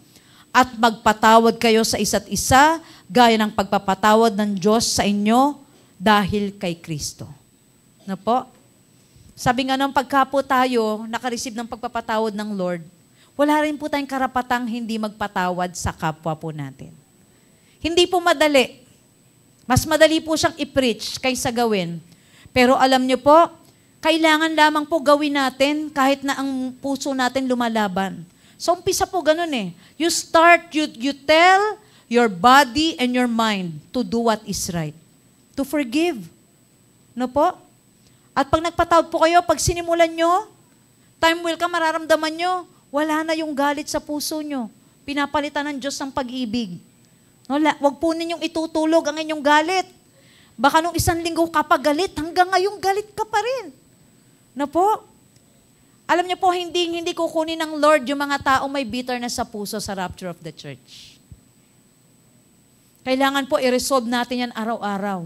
At magpatawad kayo sa isa't isa, gaya ng pagpapatawad ng Diyos sa inyo dahil kay Kristo. Na po? Sabi nga nung pagka po tayo nakareceive ng pagpapatawad ng Lord, wala rin po tayong karapatang hindi magpatawad sa kapwa po natin. Hindi po madali. Mas madali po siyang i-preach kaysa gawin. Pero alam niyo po, kailangan lamang po gawin natin kahit na ang puso natin lumalaban. So, umpisa po ganun eh. You start, you tell your body and your mind to do what is right. To forgive. No po? At pag nagpatawad po kayo, pag sinimulan nyo, time will come, mararamdaman nyo, wala na yung galit sa puso nyo. Pinapalitan ng Diyos ng pag-ibig. No, wag po ninyong itutulog ang inyong galit. Baka nung isang linggo ka pa galit, hanggang ngayong galit ka pa rin. No po? Alam niyo po, hindi kukunin ng Lord yung mga taong may bitterness sa puso sa rapture of the church. Kailangan po i-resolve natin yan araw-araw.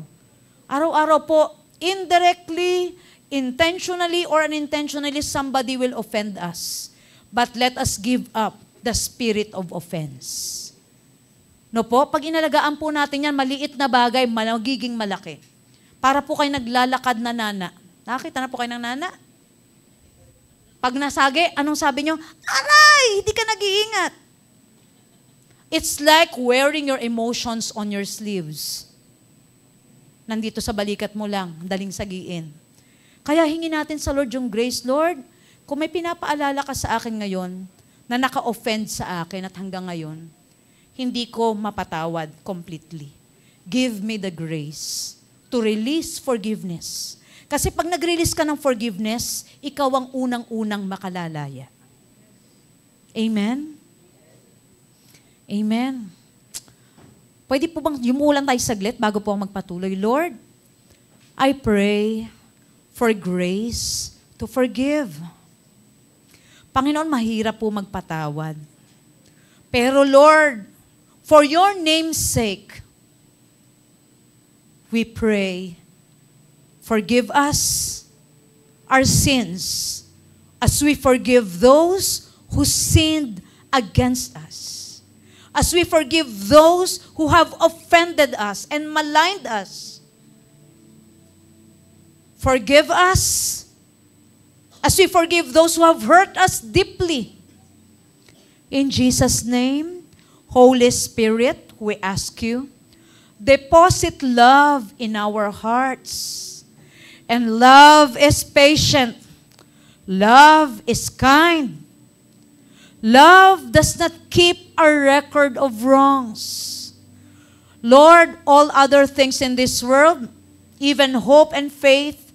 Araw-araw po, indirectly, intentionally, or unintentionally, somebody will offend us. But let us give up the spirit of offense. No po? Pag inalagaan po natin yan, maliit na bagay, magiging malaki. Para po kayo naglalakad na nana. Nakakita na po kayo ng nana? Pag nasagi, anong sabi nyo? Aray! Hindi ka nag-iingat. It's like wearing your emotions on your sleeves. Nandito sa balikat mo lang, daling sagiin. Kaya hingin natin sa Lord yung grace, Lord, kung may pinapaalala ka sa akin ngayon, na naka-offend sa akin at hanggang ngayon, hindi ko mapatawad completely. Give me the grace to release forgiveness. Kasi pag nag-release ka ng forgiveness, ikaw ang unang-unang makalalaya. Amen? Amen. Pwede po bang yumulan tayo saglit bago po ako magpatuloy? Lord, I pray for grace to forgive. Panginoon, mahirap po magpatawad. Pero Lord, for your name's sake, we pray, forgive us our sins as we forgive those who sinned against us. As we forgive those who have offended us and maligned us. Forgive us as we forgive those who have hurt us deeply. In Jesus' name, Holy Spirit, we ask you, deposit love in our hearts. And love is patient. Love is kind. Love does not keep a record of wrongs. Lord, all other things in this world, even hope and faith,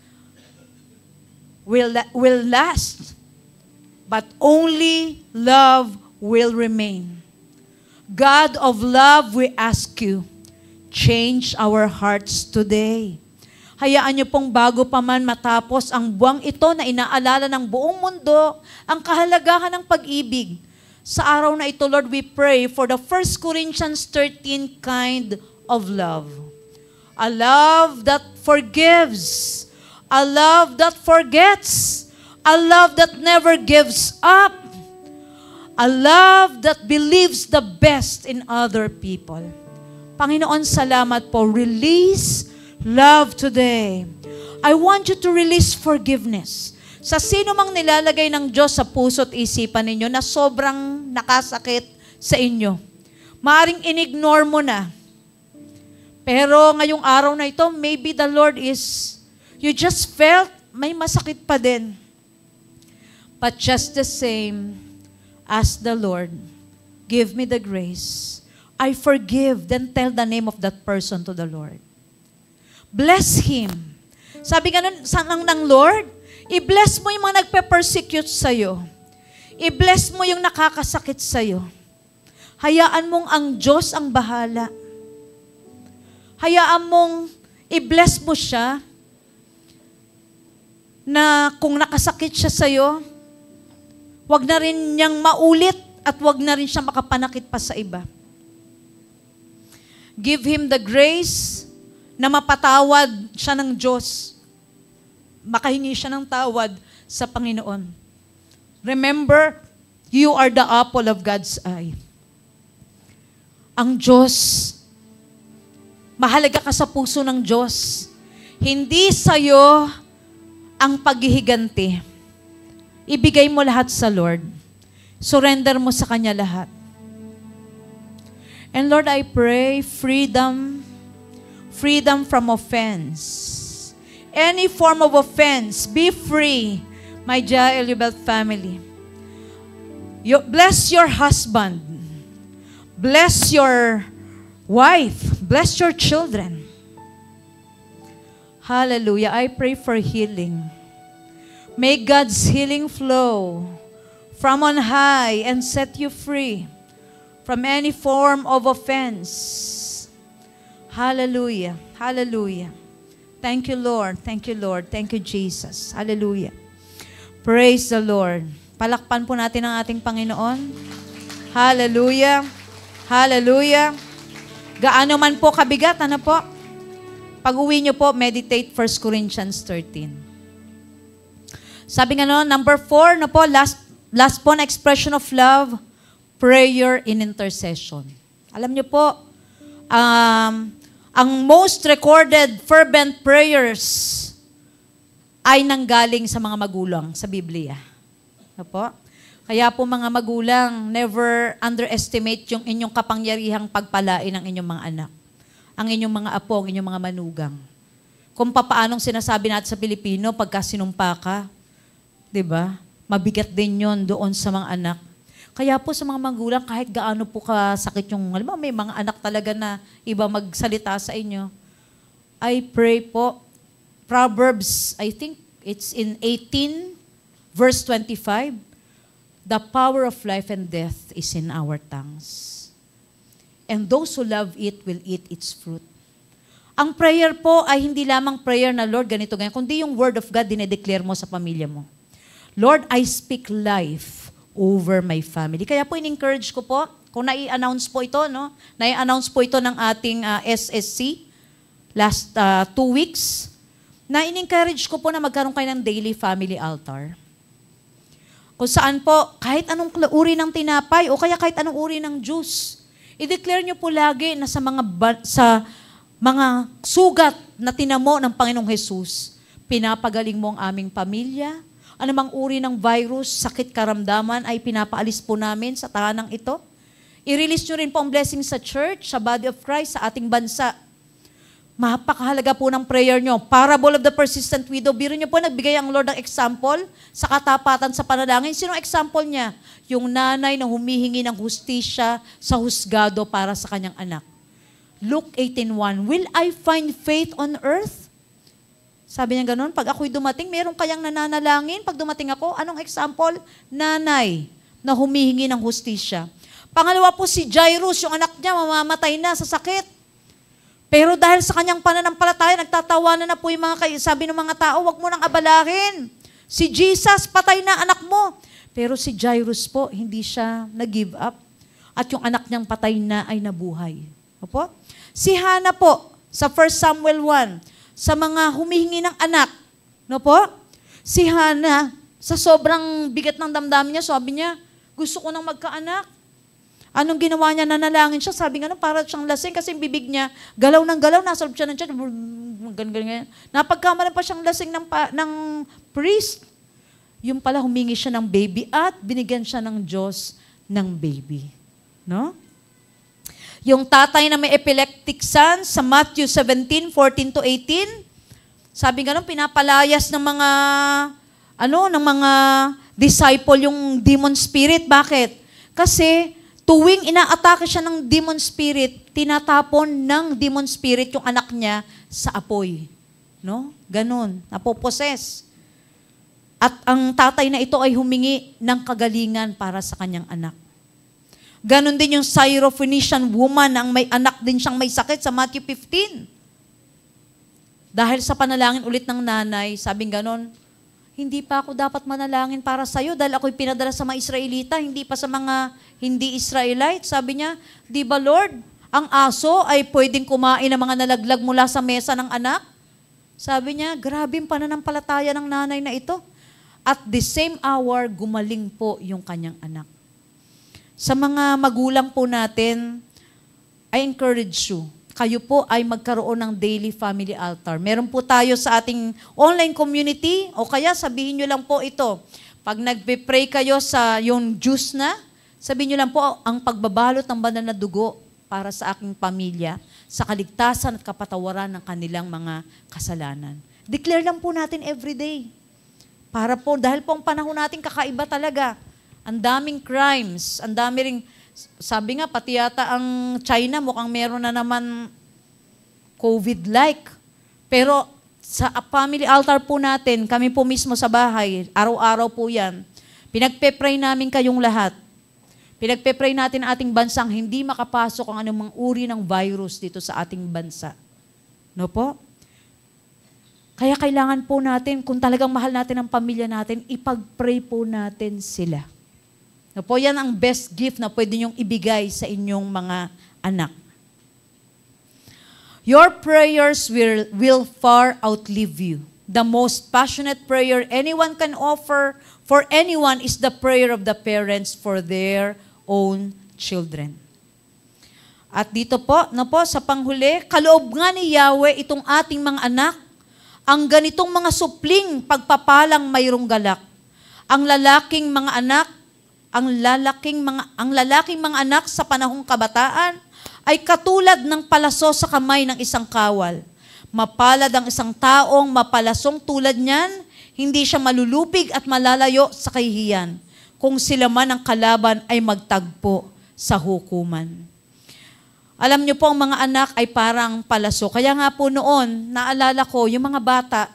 will last. But only love will remain. God of love, we ask you, change our hearts today. Hayaan niyo pong bago pa man matapos ang buwang ito na inaalala ng buong mundo ang kahalagahan ng pag-ibig. Sa araw na ito, Lord, we pray for the 1 Corinthians 13 kind of love. A love that forgives. A love that forgets. A love that never gives up. A love that believes the best in other people. Panginoon, salamat po. Release love today. I want you to release forgiveness. Sa sino mang nilalagay ng Diyos sa puso at isipan ninyo na sobrang nakasakit sa inyo. Maaring inignore mo na. Pero ngayong araw na ito, maybe the Lord is, you just felt may masakit pa din. But just the same, ask the Lord, give me the grace. I forgive, then tell the name of that person to the Lord. Bless him. Sabi nga ng Lord, i-bless mo yung mga nagpe-persecute sa'yo. I-bless mo yung nakakasakit sa'yo. Hayaan mong ang Diyos ang bahala. Hayaan mong i-bless mo siya na kung nakasakit siya sa'yo, wag na rin niyang maulit at wag na rin siya makapanakit pa sa iba. Give him the grace na mapatawad siya ng Diyos. Makahingi siya ng tawad sa Panginoon. Remember, you are the apple of God's eye. Ang Diyos, mahalaga ka sa puso ng Diyos. Hindi sa'yo ang paghihiganti. Ibigay mo lahat sa Lord. Surrender mo sa Kanya lahat. And Lord, I pray freedom from offense. Any form of offense, be free, my Jael Yubel family. Bless your husband. Bless your wife. Bless your children. Hallelujah. I pray for healing. May God's healing flow from on high and set you free from any form of offense. Hallelujah. Hallelujah. Thank you, Lord. Thank you, Lord. Thank you, Jesus. Hallelujah. Praise the Lord. Palakpan po natin ang ating Panginoon. Hallelujah. Hallelujah. Gaano man po kabigat, ano po? Pag-uwi nyo po, meditate 1 Corinthians 13. Sabi nga no, number 4, no po, last po na expression of love, prayer in intercession. Alam nyo po, ang most recorded fervent prayers ay nanggaling sa mga magulang sa Biblia. Ano po? Kaya po mga magulang, never underestimate yung inyong kapangyarihang pagpalain ng inyong mga anak. Ang inyong mga apo, ang inyong mga manugang. Kung papaanong sinasabi natin sa Pilipino, pagka sinumpa ka, di ba? Mabigat din yon doon sa mga anak. Kaya po sa mga magulang, kahit gaano po kasakit yung, alam mo, may mga anak talaga na iba magsalita sa inyo. I pray po, Proverbs, I think it's in 18, verse 25, the power of life and death is in our tongues. And those who love it will eat its fruit. Ang prayer po ay hindi lamang prayer na, Lord, ganito, ganyan, kundi yung word of God dinedeclare mo sa pamilya mo. Lord, I speak life over my family. Kaya po in-encourage ko po, kung nai-announce po ito, no? Nai-announce po ito ng ating SSC last 2 weeks, na in-encourage ko po na magkaroon kayo ng daily family altar. Kung saan po, kahit anong uri ng tinapay o kaya kahit anong uri ng juice, i-declare nyo po lagi na sa mga sugat na tinamo ng Panginoong Jesus, pinapagaling mo ang aming pamilya. Anumang uri ng virus, sakit, karamdaman ay pinapaalis po namin sa tahanang ito. I-release nyo rin po ang blessing sa church, sa body of Christ, sa ating bansa. Mapakahalaga po ng prayer nyo. Parable of the persistent widow. Biro nyo po, nagbigay ang Lord ng example sa katapatan sa panalangin. Sino example niya? Yung nanay na humihingi ng hustisya sa husgado para sa kanyang anak. Luke 18:1, will I find faith on earth? Sabi niya ganun, pag ako'y dumating, meron kayang nananalangin. Pag dumating ako, anong example? Nanay na humihingi ng hustisya. Pangalawa po si Jairus, yung anak niya, mamamatay na sa sakit. Pero dahil sa kanyang pananampalataya, nagtatawanan na po yung sabi ng mga tao, huwag mo nang abalahin. Si Jesus, patay na anak mo. Pero si Jairus po, hindi siya nag-give up. At yung anak niyang patay na ay nabuhay. Opo? Si Hannah po, sa 1 Samuel 1, sa mga humihingi ng anak, no po? Si Hannah, sa sobrang bigat ng damdamin niya, sabi niya, gusto ko nang magkaanak. Anong ginawa niya? Nanalangin siya. Sabi nga, para siyang lasing kasi yung bibig niya, galaw ng galaw, nasa loob siya ng tiyan. Ganyan. Napagkamalan pa siyang lasing ng priest. Yung pala, humingi siya ng baby at binigyan siya ng Diyos ng baby. No? Yung tatay na may epileptic son, sa Matthew 17:14 to 18, sabi nga nung pinapalayas ng mga disciple yung demon spirit. Bakit? Kasi tuwing inaatake siya ng demon spirit, tinatapon ng demon spirit yung anak niya sa apoy. No? Ganon. Napoposes. At ang tatay na ito ay humingi ng kagalingan para sa kanyang anak. Ganon din yung Syrophoenician woman ang may anak din siyang may sakit sa Matthew 15. Dahil sa panalangin ulit ng nanay, sabing ganon, hindi pa ako dapat manalangin para sa'yo dahil ako'y pinadala sa mga Israelita, hindi pa sa mga hindi Israelite. Sabi niya, di ba Lord, ang aso ay pwedeng kumain ng mga nalaglag mula sa mesa ng anak? Sabi niya, grabe yung pananampalataya ng nanay na ito. At the same hour, gumaling po yung kanyang anak. Sa mga magulang po natin, I encourage you, kayo po ay magkaroon ng daily family altar. Meron po tayo sa ating online community, o kaya sabihin nyo lang po ito. Pag nagpe-pray kayo sa yung juice na, sabihin nyo lang po, ang pagbabalot ng banal na dugo para sa aking pamilya, sa kaligtasan at kapatawaran ng kanilang mga kasalanan. Declare lang po natin everyday. Para po, dahil po ang panahon natin kakaiba talaga. Ang daming crimes, ang dami ring, sabi nga, pati yata ang China mukhang meron na naman COVID-like. Pero sa family altar po natin, kami po mismo sa bahay, araw-araw po yan, pinagpe-pray namin kayong lahat. Pinagpe-pray natin ating bansang hindi makapasok ang anumang uri ng virus dito sa ating bansa. No po? Kaya kailangan po natin, kung talagang mahal natin ang pamilya natin, ipag-pray po natin sila. No po, yan ang best gift na pwede niyong ibigay sa inyong mga anak. Your prayers will far outlive you. The most passionate prayer anyone can offer for anyone is the prayer of the parents for their own children. At dito po, sa panghuli, kaloob nga ni Yahweh itong ating mga anak, ang ganitong mga supling pagpapalang mayroong galak. Ang lalaking mga anak sa panahong kabataan ay katulad ng palaso sa kamay ng isang kawal. Mapalad ang isang taong mapalasong tulad niyan, hindi siya malulupig at malalayo sa kahihiyan, kung sila man ang kalaban ay magtagpo sa hukuman. Alam niyo po, ang mga anak ay parang palaso. Kaya nga po noon, naalala ko, yung mga bata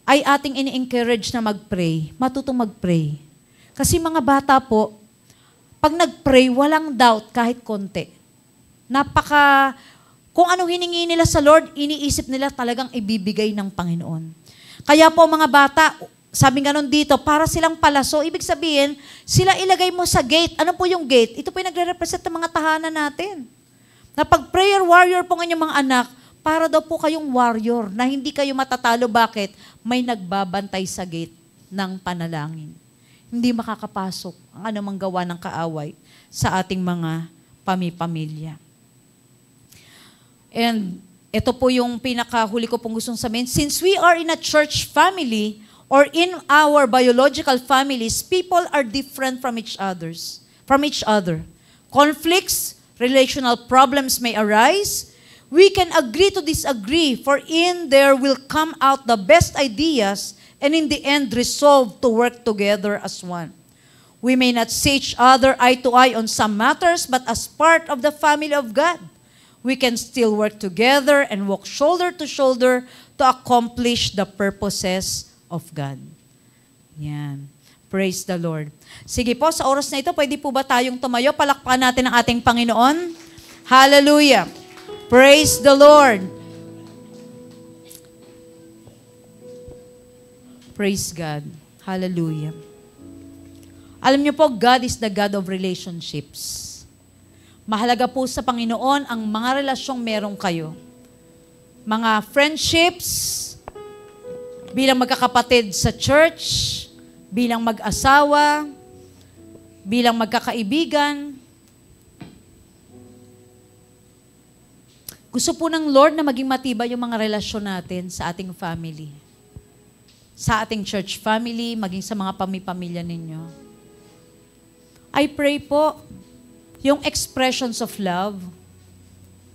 ay ating ini-encourage na mag-pray, matutong mag-pray. Kasi mga bata po, pag nag-pray, walang doubt kahit konti. Kung anong hiningi nila sa Lord, iniisip nila talagang ibibigay ng Panginoon. Kaya po mga bata, sabi nga nun dito, para silang palaso, ibig sabihin, sila ilagay mo sa gate. Ano po yung gate? Ito po yung nagre-represent ng mga tahanan natin. Na pag prayer warrior po ng inyong mga anak, para daw po kayong warrior na hindi kayo matatalo. Bakit? May nagbabantay sa gate ng panalangin. Hindi makakapasok ang anumang gawa ng kaaway sa ating mga pamilya. And ito po yung pinakahuli ko pong gustong sabihin. Since we are in a church family or in our biological families, people are different from each other. Conflicts, relational problems may arise. We can agree to disagree, for in there will come out the best ideas and in the end resolve to work together as one. We may not see each other eye to eye on some matters, but as part of the family of God, we can still work together and walk shoulder to shoulder to accomplish the purposes of God. Yan. Praise the Lord. Sige po, sa oras na ito, pwede po ba tayong tumayo? Palakpakan natin ang ating Panginoon. Hallelujah. Praise the Lord. Praise God. Hallelujah. Alam niyo po, God is the God of relationships. Mahalaga po sa Panginoon ang mga relasyong meron kayo. Mga friendships, bilang magkakapatid sa church, bilang mag-asawa, bilang magkakaibigan. Gusto po ng Lord na maging matibay yung mga relasyon natin sa ating family. Sa ating church family, maging sa mga pamilya ninyo. I pray po, yung expressions of love,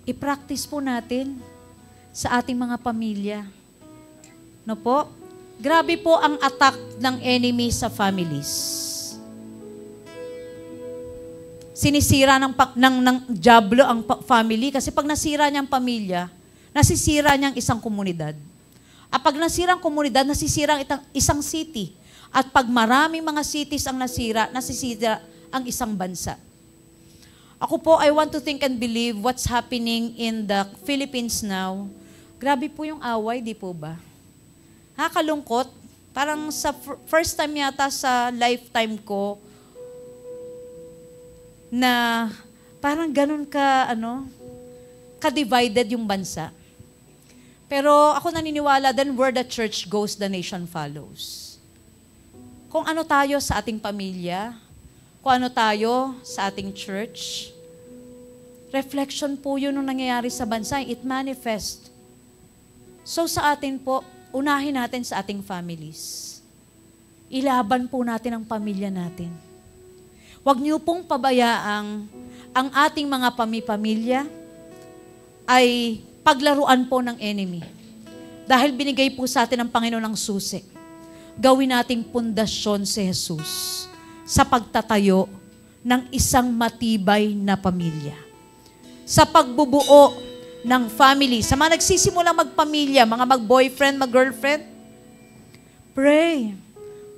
i-practice po natin sa ating mga pamilya. No po? Grabe po ang attack ng enemy sa families. Sinisira ng diablo ang family kasi pag nasira niya ang pamilya, nasisira niya ang isang komunidad. At pag nasira ang komunidad, nasisira ang isang city. At pag maraming mga cities ang nasisira ang isang bansa. Ako po, I want to think and believe what's happening in the Philippines now. Grabe po yung away, di po ba? Nakakalungkot. Parang sa first time yata sa lifetime ko na parang ganun ka-divided yung bansa. Pero ako naniniwala, then where the church goes, the nation follows. Kung ano tayo sa ating pamilya, kung ano tayo sa ating church, reflection po yun nung nangyayari sa bansa. It manifests. So sa atin po, unahin natin sa ating families. Ilaban po natin ang pamilya natin. Huwag niyo pong pabayaang ang ating mga pamilya ay paglaruan po ng enemy. Dahil binigay po sa atin ng Panginoon ang susi. Gawin nating pundasyon si Jesus sa pagtatayo ng isang matibay na pamilya. Sa pagbubuo ng family, sa mga nagsisimulang magpamilya, mga mag-boyfriend, mag-girlfriend, pray.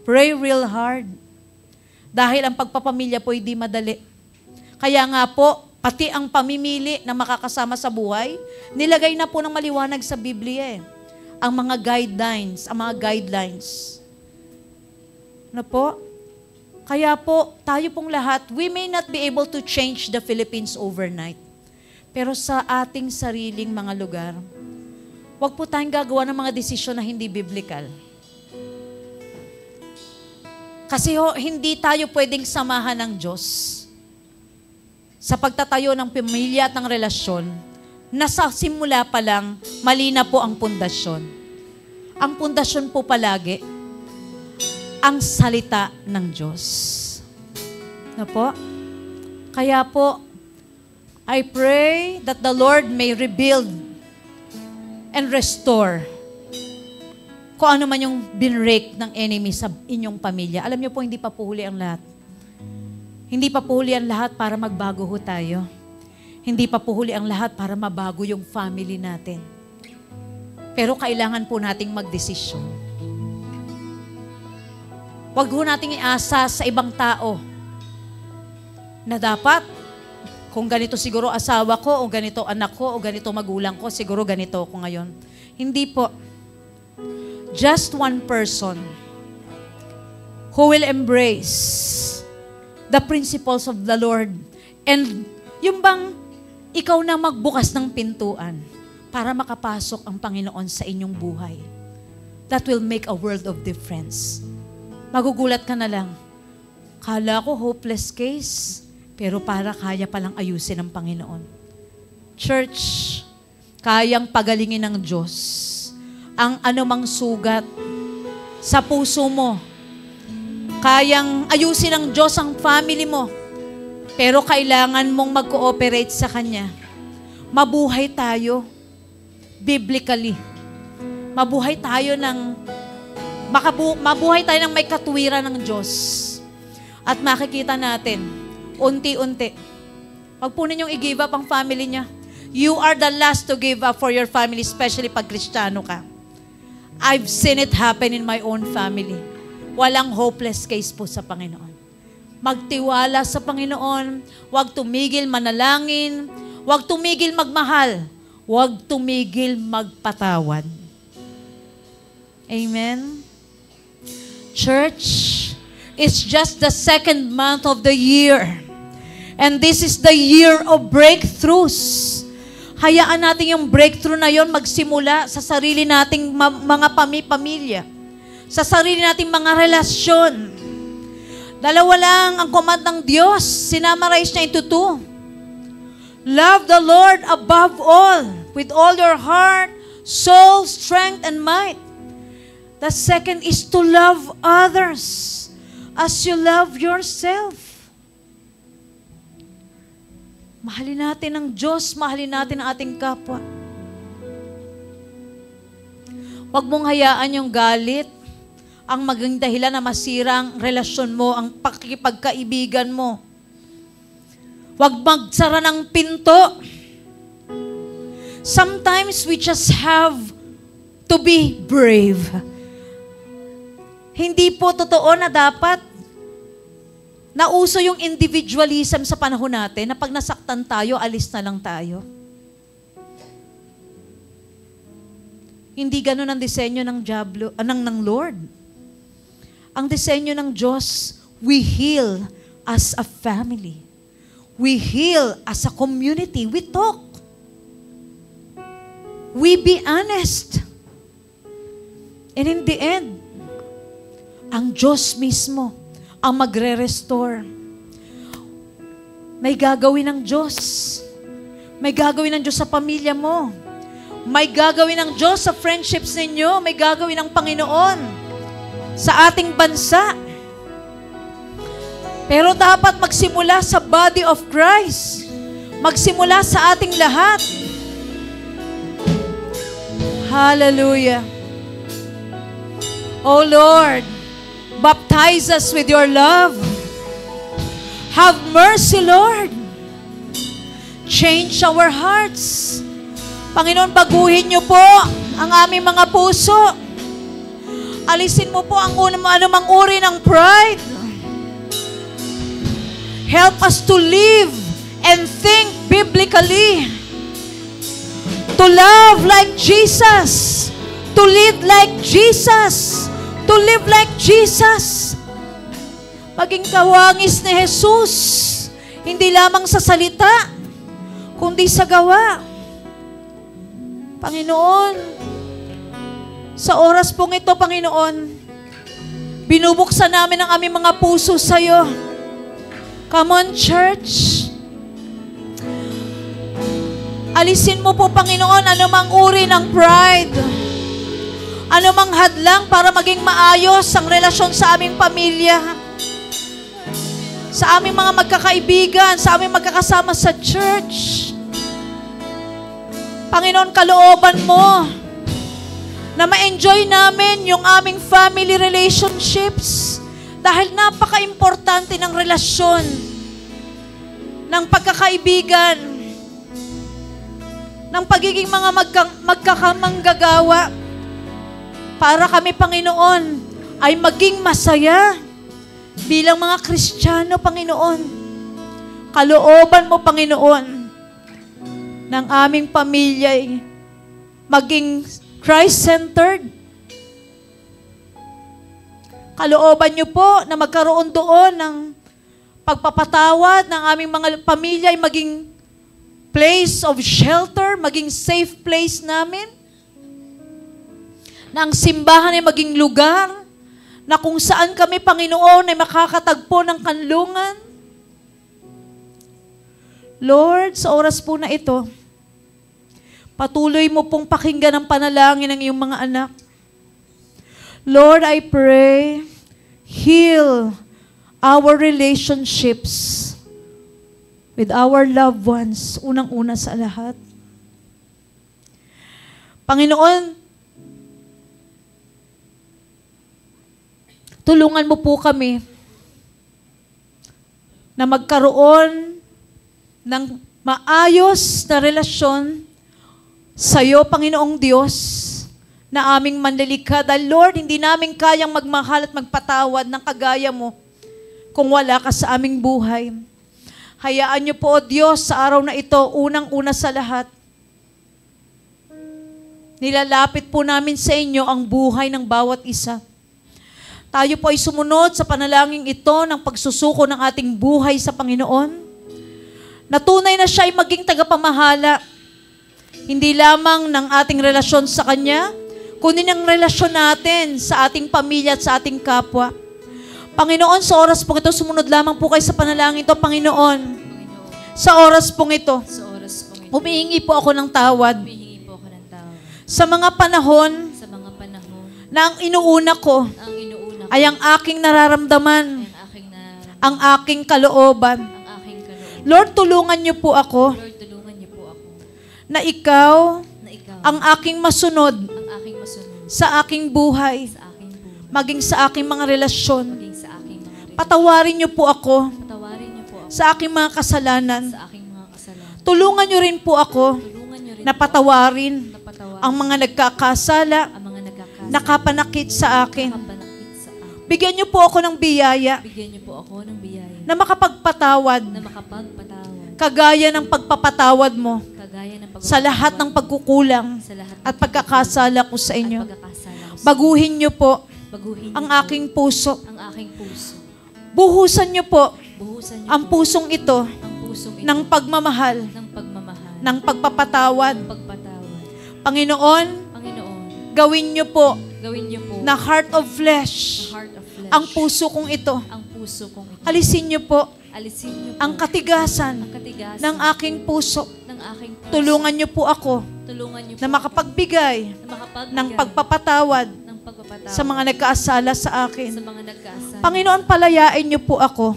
Pray real hard. Dahil ang pagpapamilya po hindi madali. Kaya nga po, pati ang pamimili na makakasama sa buhay, nilagay na po ng maliwanag sa Biblia ang mga guidelines. Ano po? Kaya po, tayo pong lahat, we may not be able to change the Philippines overnight. Pero sa ating sariling mga lugar, huwag po tayong gagawa ng mga desisyon na hindi biblical. Kasi hindi tayo pwedeng samahan ng Diyos sa pagtatayo ng pamilya at ng relasyon na sa simula pa lang, mali na po ang pundasyon. Ang pundasyon po palagi, ang salita ng Diyos. Na po? Kaya po, I pray that the Lord may rebuild and restore kung ano man yung binrake ng enemy sa inyong pamilya. Alam niyo po, hindi pa po huli ang lahat. Hindi pa po huli ang lahat para magbago ho tayo. Hindi pa po huli ang lahat para mabago yung family natin. Pero kailangan po nating magdesisyon. Huwag ho nating iasa sa ibang tao na dapat, kung ganito siguro asawa ko, o ganito anak ko, o ganito magulang ko, siguro ganito ako ngayon. Hindi po. Just one person who will embrace the principles of the Lord. And yung bang ikaw na magbukas ng pintuan para makapasok ang Panginoon sa inyong buhay. That will make a world of difference. Magugulat ka na lang. Kala ko hopeless case, pero para kaya palang ayusin ng Panginoon. Church, kayang pagalingin ng Diyos ang anumang sugat sa puso mo. Kayang ayusin ng Diyos ang family mo. Pero kailangan mong mag-cooperate sa Kanya. Mabuhay tayo biblically. Mabuhay tayo ng may katuwiran ng Diyos. At makikita natin, unti-unti. Huwag po ninyong i-give up ang family niya. You are the last to give up for your family, especially pag Kristiyano ka. I've seen it happen in my own family. walang hopeless case po sa Panginoon. Magtiwala sa Panginoon, huwag tumigil manalangin, huwag tumigil magmahal, huwag tumigil magpatawad. Amen? Church, it's just the second month of the year. And this is the year of breakthroughs. Hayaan natin yung breakthrough na yon magsimula sa sarili nating mga pamilya. Sa sarili nating mga relasyon. Dalawa lang ang command ng Diyos. Sinamarize niya into 2. Love the Lord above all, with all your heart, soul, strength, and might. The second is to love others as you love yourself. Mahalin natin ang Diyos, mahalin natin ang ating kapwa. Huwag mong hayaan yung galit ang maging dahilan na masira ang relasyon mo, ang pakikipagkaibigan mo. Huwag magsara ng pinto. Sometimes we just have to be brave. Hindi po totoo na dapat nauso yung individualism sa panahon natin na pag nasaktan tayo, alis na lang tayo. Hindi ganun ang disenyo ng ng Lord. Ang disenyo ng Diyos, we heal as a family. We heal as a community. We talk. We be honest. And in the end, ang Diyos mismo ang magre-restore. May gagawin ng Diyos. May gagawin ng Diyos sa pamilya mo. May gagawin ng Diyos sa friendships ninyo. May gagawin ng Panginoon sa ating bansa. Pero dapat magsimula sa body of Christ. Magsimula sa ating lahat. Hallelujah. Oh Lord, baptize us with your love. Have mercy, Lord. Change our hearts. Panginoon, baguhin niyo po ang aming mga puso. Alisin mo po ang anumang uri ng pride. Help us to live and think biblically. To love like Jesus. To lead like Jesus. To live like Jesus. Maging kawangis ni Jesus. Hindi lamang sa salita, kundi sa gawa. Panginoon, sa oras pong ito, Panginoon, binubuksan namin ang aming mga puso sa iyo. Come on, church. Alisin mo po, Panginoon, anumang uri ng pride. Anumang hadlang para maging maayos ang relasyon sa aming pamilya. Sa aming mga magkakaibigan, sa aming magkakasama sa church. Panginoon, kalooban mo na ma-enjoy namin yung aming family relationships dahil napaka-importante ng relasyon, ng pagkakaibigan, ng pagiging mga magkakamanggagawa para kami, Panginoon, ay maging masaya bilang mga Kristiyano, Panginoon. Kalooban mo, Panginoon, ng aming pamilya ay maging Christ-centered. Kalooban niyo po na magkaroon doon ng pagpapatawad ng aming mga pamilya ay maging place of shelter, maging safe place namin. Na ang simbahan ay maging lugar na kung saan kami, Panginoon, ay makakatagpo ng kanlungan. Lord, sa oras po na ito, patuloy mo pong pakinggan ang panalangin ng iyong mga anak. Lord, I pray, heal our relationships with our loved ones, unang-una sa lahat. Panginoon, tulungan mo po kami na magkaroon ng maayos na relasyon sa iyo, Panginoong Diyos, na aming manlilikha. Dahil Lord, hindi namin kayang magmahal at magpatawad ng kagaya mo kung wala ka sa aming buhay. Hayaan niyo po, O Diyos, sa araw na ito, unang-una sa lahat, nilalapit po namin sa inyo ang buhay ng bawat isa. Tayo po ay sumunod sa panalangin ito ng pagsusuko ng ating buhay sa Panginoon. Natunay na siya ay maging tagapamahala, hindi lamang ng ating relasyon sa Kanya, kundi ng relasyon natin sa ating pamilya at sa ating kapwa. Panginoon, sa oras pong ito, sumunod lamang po kayo sa panalangin ito, Panginoon. Sa oras pong ito, humihingi po ako ng tawad. Sa mga panahon na ang inuuna ko ay ang aking nararamdaman, ang aking kalooban. Lord, tulungan niyo po ako na ikaw ang aking masunod sa aking buhay, maging sa aking mga relasyon. Patawarin niyo po ako sa aking mga kasalanan. Tulungan niyo rin po ako na patawarin ang mga nagkakasala, nakapanakit sa akin. Bigyan niyo po ako ng biyaya na makapagpatawad kagaya ng pagpapatawad mo sa lahat ng pagkukulang at pagkakasala ko sa inyo. Baguhin niyo po ang aking puso. Buhusan niyo po ang pusong ito ng pagmamahal, ng pagpapatawad. Panginoon, gawin niyo po na heart of flesh ang puso kong ito. Alisin niyo po ang katigasan ng aking puso. Tulungan niyo po ako na makapagbigay ng pagpapatawad sa mga nagkaasala sa akin. Panginoon, palayain niyo po ako.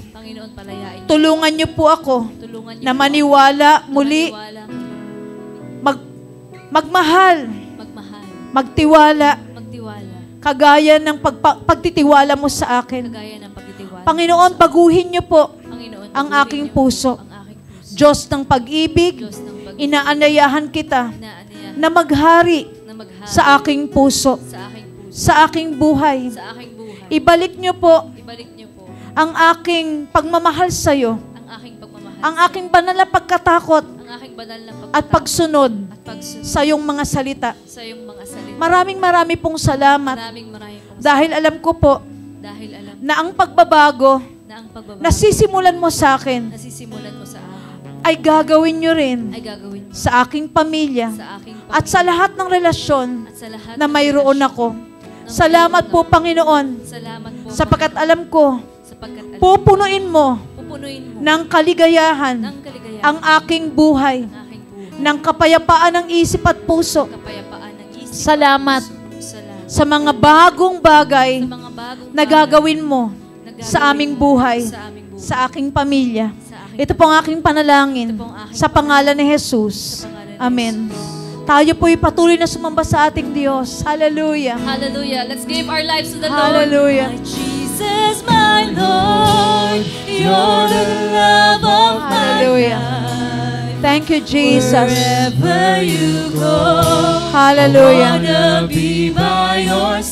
Tulungan niyo po ako na maniwala muli, magmahal, magtiwala, kagaya ng pagtitiwala mo sa akin. Panginoon, baguhin niyo po ang aking puso. Diyos ng pag-ibig, inaanyayahan kita na maghari sa aking puso, sa aking buhay. Ibalik niyo po ang aking pagmamahal sa iyo, ang aking banal na pagkatakot at pagsunod sa iyong mga salita. Maraming pong salamat dahil alam ko po na ang pagbabago na sisimulan mo sa akin ay gagawin nyo rin sa aking pamilya at sa lahat ng relasyon na mayroon ako. Salamat po, Panginoon, sapagkat alam ko, pupunuin mo ng kaligayahan ang aking buhay, ng kapayapaan ng isip at puso. Salamat sa mga bagong bagay na gagawin mo sa aming buhay, sa aking pamilya. Ito po ang aking panalangin sa pangalan ni Jesus. Amen. Tayo po'y patuloy na sumamba sa ating Diyos. Hallelujah. Hallelujah. Let's give our lives to the Lord. Hallelujah. My Jesus, my Lord, you're the love of Hallelujah. my life. Thank you, Jesus. Wherever you go, Hallelujah. I wanna be by your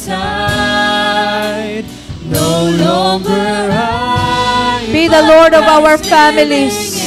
side. No longer I, Be the Lord of our families.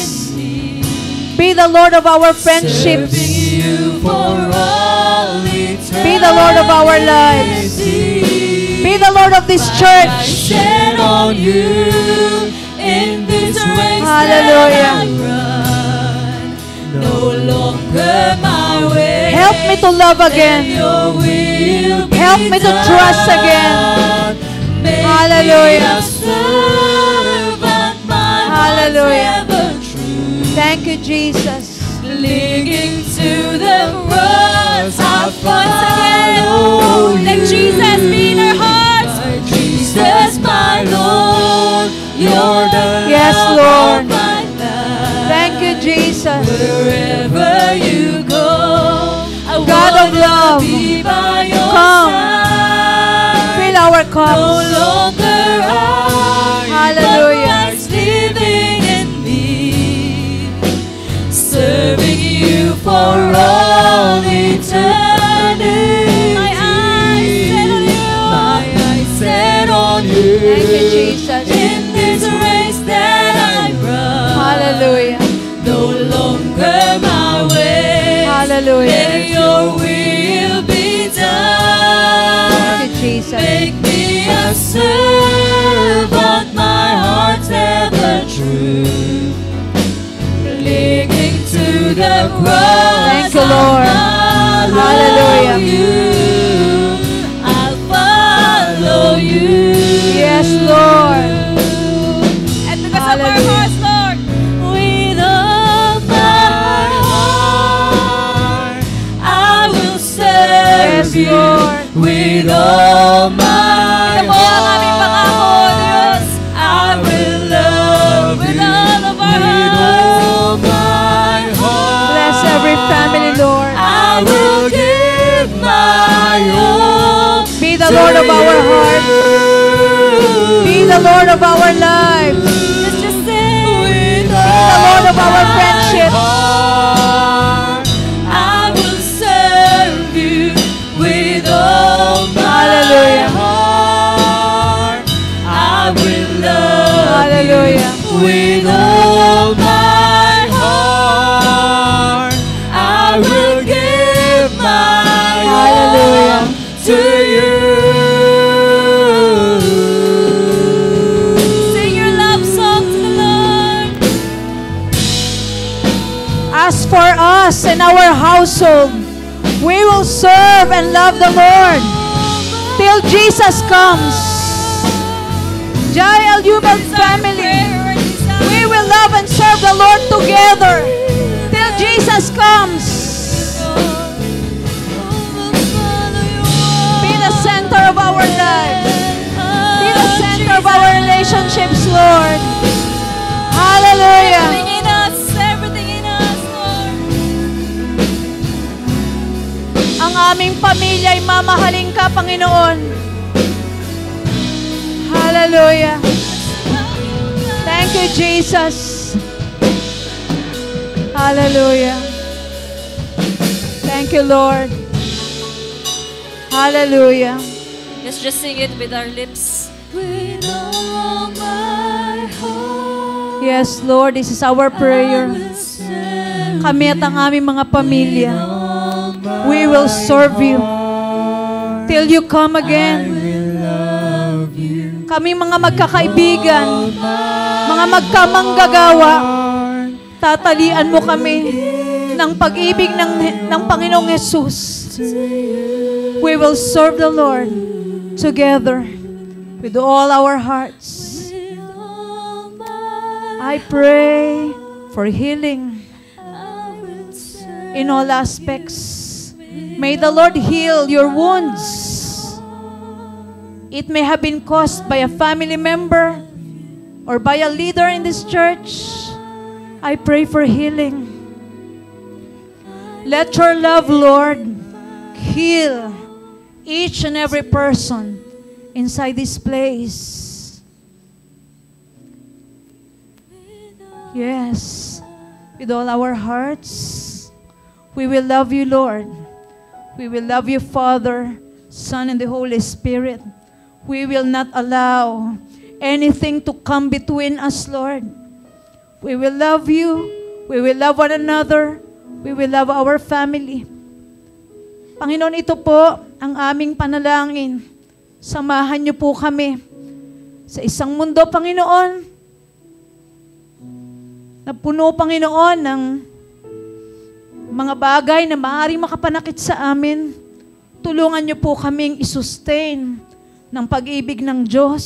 Be the Lord of our friendships. you for all eternity. Be the Lord of our lives. Be the Lord of this church. Stand on you in this race. Hallelujah. that I run. No longer my way. Help me to love again. Your will be Help me to trust again. Make Hallelujah. me a servant, my Hallelujah. heart's ever true. Thank you, Jesus. Clinging to the cross, I once again. Let Jesus be in our hearts. Jesus, my Lord, you're the Yes, love Lord. of my life. Thank you, Jesus. Wherever you go, I God of wanna love, be by your come. side. Fill our No cups. longer I, Hallelujah. but Christ living in me, serving you for all eternity. My conquer my way. Hallelujah. Let your will be done. Thank you, Jesus. Make me a servant, my heart's ever true. Clinging to the cross. Thank you, Lord. Hallelujah. I'll follow you. Yes, Lord. And because of our Hallelujah. hearts, Lord, with all my heart, I will serve Yes, you. Lord. With all my heart, I will love With you. all of our With all my heart, Bless every family, Lord. I will give my all. Be the Lord of our hearts. Be the Lord of our lives. Let's just say, with the Lord of our friendship. I will serve you with all my Hallelujah. heart. I will love Hallelujah. you with all my heart. I will give my Hallelujah. all to you. Sing your love song to the Lord. As for us and our household, we will serve and love the Lord till Jesus comes. Jai Al-Yubal family, we will love and serve the Lord together till Jesus comes. Be the center of our lives. Be the center of our relationships, Lord. Hallelujah. Everything in us, Lord. Ang aming pamilya ay mamahalin ka, Panginoon. Hallelujah. Thank you, Jesus. Hallelujah. Thank you, Lord. Hallelujah. Let's just sing it with our lips. With all my heart, Yes, Lord, this is our prayer. Kami at ang aming mga pamilya, we will serve you till you come again. Kami mga magkakaibigan, mga magkamanggagawa, tatalian mo kami ng pag-ibig ng Panginoong Jesus. We will serve the Lord together with all our hearts. I pray for healing in all aspects. May the Lord heal your wounds. It may have been caused by a family member or by a leader in this church. I pray for healing. Let your love, Lord, heal each and every person inside this place. Yes, with all our hearts, we will love you, Lord. We will love you, Father, Son, and the Holy Spirit. We will not allow anything to come between us, Lord. We will love you. We will love one another. We will love our family. Panginoon, ito po ang aming panalangin. Samahan niyo po kami sa isang mundo, Panginoon, na puno, Panginoon, ng mga bagay na maaaring makapanakit sa amin. Tulungan niyo po kaming isustain ng pag-ibig ng Diyos.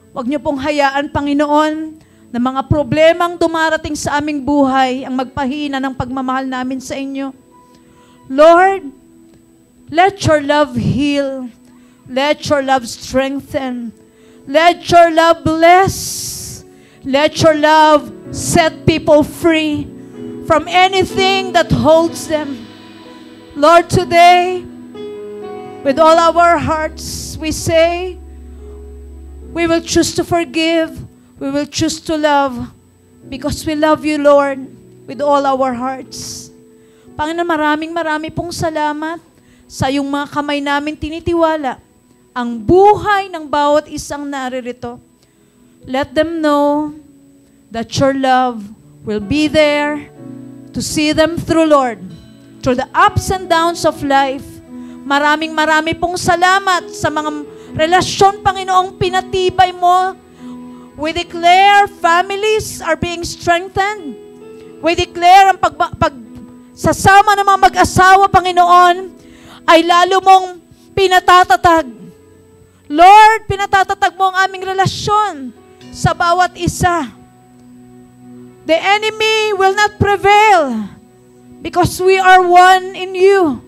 Huwag niyo pong hayaan, Panginoon, na mga problemang dumarating sa aming buhay ang magpahina ng pagmamahal namin sa inyo. Lord, let your love heal. Let your love strengthen. Let your love bless. Let your love set people free from anything that holds them. Lord, today, with all our hearts, we say, we will choose to forgive. We will choose to love because we love you, Lord, with all our hearts. Panginoon, marami pong salamat sa iyong mga kamay namin tinitiwala ang buhay ng bawat isang naririto. Let them know that your love will be there to see them through, Lord, through the ups and downs of life. Maraming pong salamat sa mga relasyon, Panginoong pinatibay mo. We declare families are being strengthened. We declare ang pagsasama ng mga mag-asawa, Panginoon, ay lalo mong pinatatatag. Lord, pinatatatag mo ang aming relasyon sa bawat isa. The enemy will not prevail because we are one in you.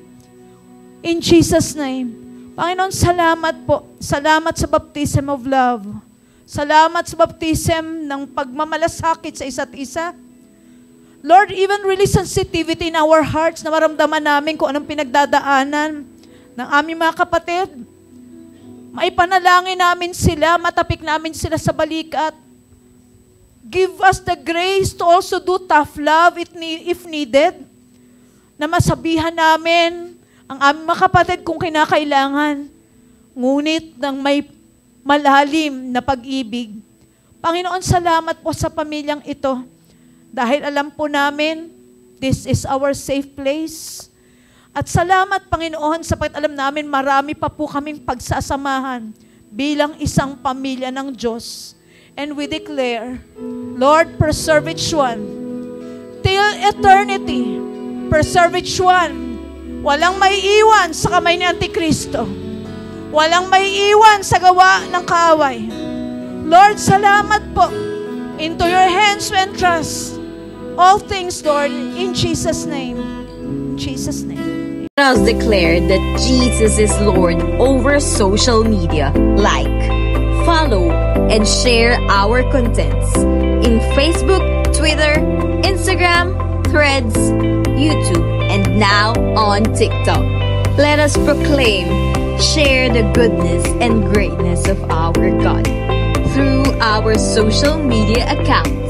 In Jesus' name. Panginoon, salamat po. Salamat sa baptism of love. Salamat sa baptism ng pagmamalasakit sa isa't isa. Lord, even release sensitivity in our hearts na maramdaman namin kung anong pinagdadaanan ng aming mga kapatid. Maipanalangin namin sila, matapik namin sila sa balikat. Give us the grace to also do tough love if needed. Na masabihan namin ang aming mga kapatid kung kinakailangan. Ngunit ng may malalim na pag-ibig. Panginoon, salamat po sa pamilyang ito. Dahil alam po namin, this is our safe place. At salamat, Panginoon, sapagkat alam namin marami pa po kaming pagsasamahan bilang isang pamilya ng Diyos. And we declare, Lord, preserve each one till eternity. Preserve each one. Walang may iwan sa kamay ni Antikristo. Walang may iwan sa gawa ng kaaway. Lord, salamat po. Into your hands we entrust all things, Lord, in Jesus' name. In Jesus' name. Let us declare that Jesus is Lord over social media. Like, follow, and share our contents in Facebook, Twitter, Instagram, Threads, YouTube, and now on TikTok. Let us proclaim, share the goodness and greatness of our God through our social media accounts.